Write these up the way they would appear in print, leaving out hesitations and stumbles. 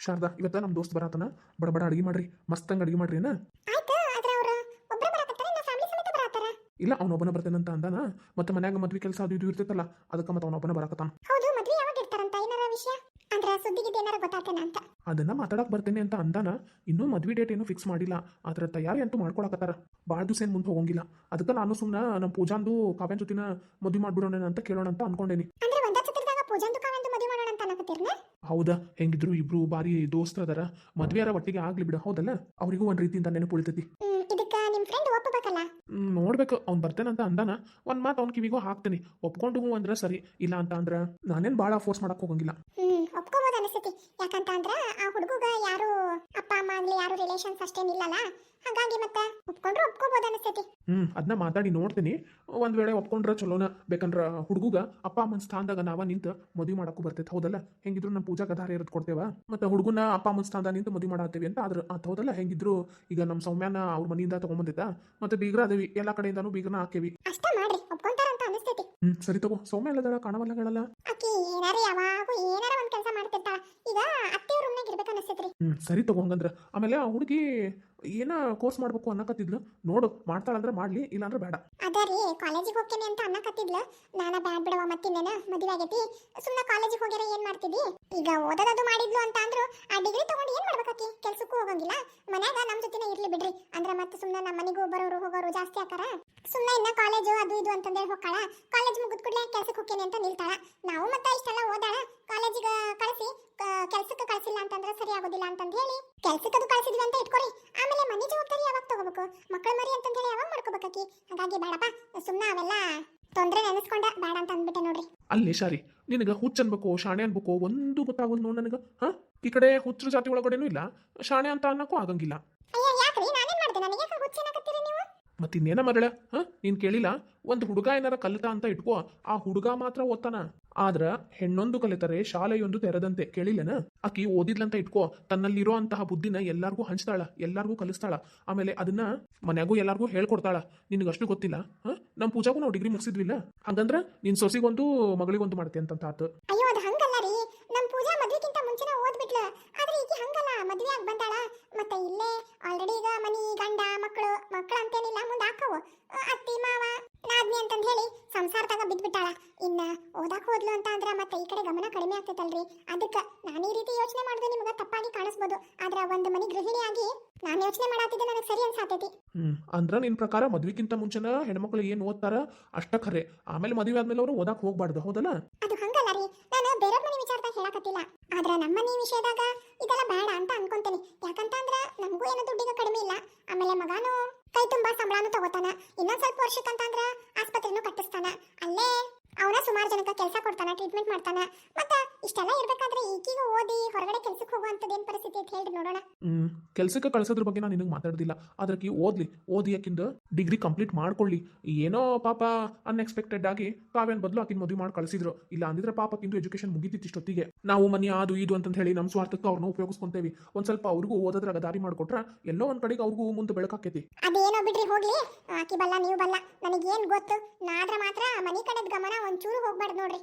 ಶಾರದಾ, ಇವತ್ತ ನಮ್ಮ ದೋಸ್ತ್ ಬರತನ, ಬಡ ಬಡ ಅಡಿಗೆ ಮಾಡ್ರಿ, ಮಸ್ತಂಗ್ ಅಡಿಗೆ ಮಾಡ್ರಿ ಏನ. ಆಯ್ತು ಆದ್ರೆ ಅವ್ರ ಒಬ್ಬರೇ ಬರಾಕತ್ತಾರ ಇಲ್ಲ ಫ್ಯಾಮಿಲಿ ಸಮೇತ ಬರಾತಾರ? ಇಲ್ಲ, ಅವನೊಬ್ಬನ ಬರ್ತೇನಂತ ಅಂದಾನ. ಮತ್ತೆ ಮನ್ಯಾಗ ಮದ್ವಿ ಕೆಲಸ ಅದು ಇದು ಇರ್ತೈತಲ್ಲ, ಅದಕ್ಕೆ ಮತ್ತೆ ಅವನೊಬ್ಬನ ಬರಾಕತ್ತಾನ. ಹೌದು, ಮದ್ವೆ ಯಾವಾಗ ಇರ್ತಾರಂತ? ಏನಾರ ವಿಷಯ ಅಂದ್ರ ಸುದ್ದಿಗಿದ್ದು ಏನಾರ ಗೊತ್ತಾಗ್ತೇನ ಅಂತ? ಅದನ್ನ ಮಾತಾಡಕ್ ಬರ್ತೇನೆ ಅಂತ ಅಂದಾನ. ಇನ್ನೂ ಮದ್ವಿ ಡೇಟ್ ಏನೂ ಫಿಕ್ಸ್ ಮಾಡಿಲ್ಲ, ಆದ್ರೆ ತಯಾರಿ ಅಂತೂ ಮಾಡ್ಕೊಳಕತ್ತಾರ. ಭಾಳ ದಿವಸ ಏನು ಮುಂದೆ ಹೋಗಂಗಿಲ್ಲ. ಅದಕ್ಕೆ ನಾನು ಸುಮ್ಮನೆ ನಮ್ಮ ಪೂಜಾಂದು ಕಾವ್ಯನ ಜೊತಿನ ಮದ್ವೆ ಮಾಡ್ಬಿಡೋಣ ಅಂತ ಕೇಳೋಣ ಅಂತ ಅನ್ಕೊಂಡೇನಿ. ಅಂದ್ರೆ ಒಂದ ಚಿತ್ರದಾಗ ಪೂಜಾಂದು ಕಾವ್ಯಂದು ಮದ್ವೆ ಮಾಡೋಣ ಅಂತ ಅನ್ನಕತ್ತೀರ್ನ? ಹೌದಾ, ಹೆಂಗಿದ್ರು ಇಬ್ರು ಬಾರಿ ದೋಸ್ತರದಾರ, ಮದ್ವೆಯಾರ ಒಟ್ಟಿಗೆ ಆಗ್ಲಿ ಬಿಡ. ಹೌದಲ್ಲ, ಅವರಿಗೂ ಒಂದ್ ರೀತಿಯಿಂದ ನೆನಪು ಉಳಿತೈತಿ. ಇದಕ್ಕ ನಿಮ್ ಫ್ರೆಂಡ್ ಒಪ್ಪಬೇಕಲ್ಲ? ನೋಡ್ಬೇಕು, ಅವ್ನು ಬರ್ತೇನಂತ ಅಂದಾನ. ಒಂದ್ ಮಾತು ಅವ್ನ ಕಿವಿಗೂ ಹಾಕ್ತೀನಿ. ಒಪ್ಕೊಂಡು ಹೂ ಅಂದ್ರೆ ಸರಿ, ಇಲ್ಲ ಅಂತ ಅಂದ್ರ ನಾನೇನ್ ಭಾಳ ಫೋರ್ಸ್ ಮಾಡಕ್ ಹೋಗಂಗಿಲ್ಲ. ಒಪ್ಕೋಬಹುದು ಅನಿಸ್ತೈತಿ. ಯಾಕಂತ ಅಂದ್ರ ಆ ಹುಡುಗಗ ಯಾರು ಅಪ್ಪ ಅಮ್ಮ ಆಗ್ಲಿ ಯಾರು ರಿಲೇಷನ್ಸ್ ಅಷ್ಟೇನಿಲ್ಲಲ್ಲ, ಹಾಗಾಗಿ ಮತ್ತೆ ಒಪ್ಕೊಂಡ್ರೆ ಒಪ್ಕೋಬಹುದು ಅನಿಸ್ತೈತಿ. ಅದನ್ನ ಮಾತಾಡಿ ನೋಡ್ತೀನಿ. ಒಂದ್ ವೇಳೆ ಒಪ್ಕೊಂಡ್ರ ಚಲೋನ, ಬೇಕಂದ್ರ ಹುಡುಗ ಅಪ್ಪ ಅಮ್ಮನ ಸ್ಥಾನದಾಗ ನಾವ ನಿಂತ ಮದುವೆ ಮಾಡಕ್ಕೂ ಬರ್ತೈತೆ. ಹೌದಲ್ಲ, ಹೆಂಗಿದ್ರು ನಮ್ಮ ಪೂಜಾ ಗದಾರ ಇರೋದು ಕೊಡ್ತೇವ, ಮತ್ತೆ ಹುಡುಗನ ಅಪ್ಪ ಅಮ್ಮನ ಸ್ಥಾನದಾಗ ನಿಂತು ಮದುವೆ ಮಾಡತ್ತೇವಿ ಅಂತ ಆದ್ರ ಅದ್ ಹೌದಲ್ಲ. ಹೆಂಗಿದ್ರು ಈಗ ನಮ್ಮ ಸೌಮ್ಯಾನ ಅವ್ರ ಮನೆಯಿಂದ ತಗೊಂಬಂದಿದ್ದ, ಮತ್ತೆ ಬೀಗ್ರ ಅದೇವಿ, ಎಲ್ಲಾ ಕಡೆಯಿಂದಾನು ಬೀಗ್ರನ ಹಾಕೇವಿ. ಅಷ್ಟ ಮಾಡ್ರಿ, ಒಪ್ಕೊಂತಾರ ಅಂತ ಅನಿಸ್ತೈತಿ. ಸರಿ ತಗೋ. ಸೌಮ್ಯ ಎಲ್ಲದಳ, ಕಾಣವಲ್ಲಗಳಲ್ಲ. ಆಕಿ ಏನಾರ ಯಾವಾಗೂ ಏನಾರ ಒಂದ್ ಕೆಲಸ ಮಾಡ್ತಿರ್ತಾಳ. ಈಗ ಅತ್ತೆ ರೂಮ್ನಾಗ ಇರ್ಬೇಕು ಅನಿಸ್ತೈತ್ರಿ. ಸರಿ ತಗೋ ಹಂಗಂದ್ರ. ಆಮೇಲೆ ಆ ಹುಡುಗಿ ಏನ ಕೋರ್ಸ್ ಮಾಡ್ಬೇಕು ಅನ್ನಕತ್ತಿದ್ಲು, ನೋಡು ಮಾಡ್ತಾಳಂದ್ರೆ ಮಾಡ್ಲಿ, ಇಲ್ಲಾಂದ್ರೆ ಬೇಡ. ಅದರಿ ಕಾಲೇಜಿಗೆ ಹೋಗ್ತೇನೆ ಅಂತ ಅನ್ನಕತ್ತಿದ್ಲ. ನಾನ ಬ್ಯಾಡ್ ಬಿಡವ, ಮತ್ತಿನ್ನೇನ ಮದುವೆ ಆಗೈತಿ, ಸುಮ್ಮನೆ ಕಾಲೇಜಿಗೆ ಹೋಗ್ಯಾರ ಏನ್ ಮಾಡ್ತಿದ್ದಿ? ಈಗ ಓದೋದದು ಮಾಡಿದ್ಲು ಅಂತ ಅಂದ್ರು ಆ ಡಿಗ್ರಿ ತಗೊಂಡು ಏನ್ ಮಾಡ್ಬೇಕಾಕಿ? ಕೆಲ್ಸಕ್ಕೂ ಹೋಗಂಗಿಲ್ಲ, ಮನ್ಯಾಗ ನಮ್ ಜೊತೆನೇ ಇರ್ಲಿ ಬಿಡ್ರಿ. ಅಂದ್ರ ಮತ್ತೆ ಸುಮ್ಮನೆ ನಮ್ಮ ಮನೆಗೂ ಬರೋರು ಹೋಗೋರು ಜಾಸ್ತಿ ಆಕಾರ. ಸುಮ್ಮನೆ ಇನ್ನ ಕಾಲೇಜು ಅದು ಇದು ಅಂತಂದೇಳಿ ಹೋಗ್ತಾಳ. ಕಾಲೇಜ್ ಮುಗಿದ್ ಕೂಡಲೇ ಕೆಲ್ಸಕ್ಕೆ ಹೋಗ್ತೇನೆ ಅಂತ ನಿಲ್ತಾಳ. ನಾವು ಮತ್ತೆ ಇಷ್ಟೆಲ್ಲ ಓದಾಳ, ಕಾಲೇಜಿಗೆ ಕಳಿಸಿ ಕೆಲ್ಸಕ್ಕೆ ಕಳ್ಸಿಲ್ಲ ಅಂತಂದ್ರೆ ಸರಿ ಆಗೋದಿಲ್ಲ ಅಂತಂದ್ ಹೇಳಿ ಕೆಲ್ಸಕ್ಕದು ಕಳ್ಸಿದ್ವಿ ಅಂತ ಇಟ್ಕೊರಿ. ಆಮೇಲೆ ಮನೆ ಜವಾಬ್ದಾರಿ ಯಾವಾಗ ತಗೋಬೇಕು? ಮಕ್ಕಳ ಮರಿ ಅಂತಂದ್ ಹೇಳಿ ಯಾವಾಗ ಮಾಡ್ಕೋಬೇಕಾಕಿ? ಹಾಗಾಗಿ ಬೇಡಪ್ಪ, ಸುಮ್ಮನೆ ಅವೆಲ್ಲ ತೊಂದ್ರೆ ನೆನೆಸ್ಕೊಂಡ ಬೇಡ ಅಂತ ಅಂದ್ಬಿಟ್ಟೆ ನೋಡ್ರಿ. ಅಲ್ಲಿ ಶಾರಿ, ನಿನಗ ಹುಚ್ಚ ಅನ್ಬೇಕು ಶಾಣೆ ಅನ್ಬೇಕು ಒಂದು ಗೊತ್ತಾಗೋದು ನೋಡ್ ನನಗ. ಈ ಕಡೆ ಹುಚ್ಚರ ಜಾತಿ ಒಳಗಡೆನೂ ಇಲ್ಲ, ಶಾಣೆ ಅಂತ ಅನ್ನಕ್ಕೂ ಆಗಂಗಿಲ್ಲ. ಅಯ್ಯ ಯಾಕ್ರಿ, ನಾನೇನ್ ಮಾಡ್ದೆ? ನನಗೆ ಯಾಕೆ ಹುಚ್ಚೇನಾಕತ್ತೀರಿ ನೀವು? ಮತ್ತಿನ್ನೇನ ಮರಳ, ನೀನ್ ಕೇಳಿಲ್ಲ? ಒಂದು ಹುಡುಗ ಏನಾರ ಕಲಿತ ಅಂತ ಇಟ್ಕೋ, ಆ ಹುಡುಗ ಮಾತ್ರ ಓದ್ತಾನ. ಆದ್ರ ಹೆಣ್ಣೊಂದು ಕಲಿತರೆ ಶಾಲೆಯೊಂದು ತೆರೆದಂತೆ, ಕೇಳಿಲ್ಲನ? ಆಕಿ ಓದಿದ್ಲಂತ ಇಟ್ಕೋ, ತನ್ನಲ್ಲಿರೋ ಅಂತಹ ಬುದ್ಧಿನ ಎಲ್ಲಾರ್ಗೂ ಹಂಚ್ತಾಳ, ಎಲ್ಲಾರ್ಗೂ ಕಲಿಸ್ತಾಳ. ಆಮೇಲೆ ಅದನ್ನ ಮನ್ಯಾಗೂ ಎಲ್ಲಾರ್ಗೂ ಹೇಳ್ಕೊಡ್ತಾಳ. ನಿನಗಷ್ಟು ಗೊತ್ತಿಲ್ಲ? ನಮ್ ಪೂಜಾಗೂ ನಾವು ಡಿಗ್ರಿ ಮುಗಿಸಿದ್ವಿಲ್ಲ, ಹಂಗಂದ್ರ ನಿನ್ ಸೊಸಿಗೊಂದು ಮಗಳಿಗೊಂದು ಮಾಡ್ತೆ ಅಂತ ಆತು. ಅಯ್ಯೋ ಅದು ಹಂಗಲ್ಲ ರೀ, ನಮ್ ಪೂಜಾ ಮದ್ವಿಗಿಂತ ಮುಂಚೆನ ಓದ್ಬಿಟ್ಲ. ಆದ್ರೆ ಈಗ ಹಂಗಲ್ಲ, ಮದ್ವೆ ಆಗಿ ಬಂದಾಳ. ಮತ್ತೆ ಇಲ್ಲೇ ಆಲ್ರೆಡಿ ಈಗ ಮನಿ ಗಂಡ ಮಕ್ಕಳು ಅಂತೇನಿಲ್ಲ, ಮುಂದೆ ಹಾಕವು ಅತ್ತಿ ಮಾವ ನಾದ್ನಿ ಅಂತಂದ್ ಹೇಳಿ ಸಂಸಾರದಾಗ ಬಿದ್ಬಿಟ್ಟಾಳ. ಇನ್ನ ಓದಾಕ್ ಹೋದ್ಲು ಅಂತ ಅಂದ್ರ ಮತ್ತೆ ಈ ಕಡೆ ಗಮನ ಕಡಿಮೆ ಆಗ್ತೈತಲ್ರಿ. ಅದಕ್ಕ ನಾನು ಈ ರೀತಿ ಯೋಚನೆ ಮಾಡಿದ್ರೆ ನಿಮ್ಗ ತಪ್ಪಾಗಿ ಕಾಣಿಸ್ಬೋದು. ಆದ್ರ ಒಂದ್ ಮನಿ ಗೃಹಿಣಿಯಾಗಿ ನಾನು ಯೋಚನೆ ಮಾಡಾತಿದ್ದೆ ನನಗೆ ಸರಿ ಅನ್ಸಾತೈತಿ. ಅಂದ್ರ ನಿನ್ ಪ್ರಕಾರ ಮದ್ವಿಗಿಂತ ಮುಂಚೆನ ಹೆಣ್ಮಕ್ಳು ಏನ್ ಓದ್ತಾರ ಅಷ್ಟ ಖರೆ, ಆಮೇಲೆ ಮದುವೆ ಆದ್ಮೇಲೆ ಅವರು ಓದಾಕ್ ಹೋಗ್ಬಾರ್ದು. ಹೌದಲ್ಲ? ಅದು ಹಂಗಲ್ಲ ರೀ, ನಾನು ಬೇರೆ ಮನಿ ವಿಚಾರದಾಗ ಹೇಳಕತ್ತಿಲ್ಲ. ಆದ್ರ ನಮ್ಮ ಮನಿ ವಿಷಯದಾಗ ಇದೆಲ್ಲ ಬೇಡ ಅಂತ ಅನ್ಕೊಂತೇನೆ. ಯಾಕಂತ ಅಂದ್ರ ನಮಗೂ ಏನೋ ದುಡ್ಡಿಗ ಕಡಿಮೆ ಇಲ್ಲ, ಆಮೇಲೆ ಮಗಾನು ಕೈ ತುಂಬಾ ಸಂಬಳನೂ ತಗೋತಾನ. ಇನ್ನೊಂದ್ ಸ್ವಲ್ಪ ವರ್ಷಕ್ಕಂತಂದ್ರ ಆಸ್ಪತ್ರೆನೂ ಕಟ್ಟಿಸ್ತಾನ. ಅಲ್ಲೇ ಅವನ ಸುಮಾರು ಜನಕ್ಕೆ ಕೆಲಸ ಕೊಡ್ತಾನ, ಟ್ರೀಟ್ಮೆಂಟ್ ಮಾಡ್ತಾನ. ಮತ್ತ ಇಷ್ಟೆಲ್ಲ ಇರ್ಬೇಕಾದ್ರೆ ಈಗೀಗ ಓದಿ ಹೊರಗಡೆ ಕೆಲ್ಸಕ್ಕೆ ಹೋಗುವಂತದ್ದು ಏನ್ ಪರಿಸ್ಥಿತಿ ಅಂತ ಹೇಳ್ರಿ ನೋಡೋಣ. ಕೆಲ್ಸಕ್ಕೆ ಕಳ್ಸೋದ್ರ ಬಗ್ಗೆ ನಾನು ನಿನಗೆ ಮಾತಾಡ್ದಿಲ್ಲ. ಅದಕ್ಕೆ ಓದಿ ಯಾಕಿಂದ ಡಿಗ್ರಿ ಕಂಪ್ಲೀಟ್ ಮಾಡ್ಕೊಳ್ಳಿ. ಏನೋ ಪಾಪ ಅನ್ಎಕ್ಸ್ಪೆಕ್ಟೆಡ್ ಆಗಿ ಕಾವ್ಯನ್ ಬದಲು ಆಕಿನ ಮದುವೆ ಮಾಡಿ ಕಳಿಸಿದ್ರು. ಇಲ್ಲ ಅಂದಿದ್ರೆ ಪಾಪಕ್ಕಿಂದು ಎಜುಕೇಶನ್ ಮುಗಿತಿತ್ತು ಇಷ್ಟೊತ್ತಿಗೆ. ನಾವು ಮನೆ ಅದು ಇದು ಅಂತ ಹೇಳಿ ನಮ್ಮ ಸ್ವಾರ್ಥಕ್ಕೆ ಅವ್ರನ್ನ ಉಪಯೋಗಿಸ್ಕೊಂತೇವಿ. ಒಂದ್ ಸ್ವಲ್ಪ ಅವ್ರಿಗೂ ಓದೋದ್ರಾಗ ದಾರಿ ಮಾಡ್ಕೊಟ್ರ ಎಲ್ಲೋ ಒಂದ್ ಕಡೆಗೆ ಅವ್ರಿಗೂ ಮುಂದೆ ಬೆಳಕಾಕೈತಿ. ಅದೇನೋ ಬಿಡ್ರಿ, ಹೋಗ್ಲಿ. ಆಕಿ ಬಲ್ಲ ನೀವು ಬಲ್ಲ, ನನಗೇನ್ ಗೊತ್ತು. ನಾದ್ರ ಮಾತ್ರ ಮನಿ ಕಡೆದ ಗಮನ ಒಂಚೂರು ಹೋಗ್ಬಾರ್ದು ನೋಡ್ರಿ.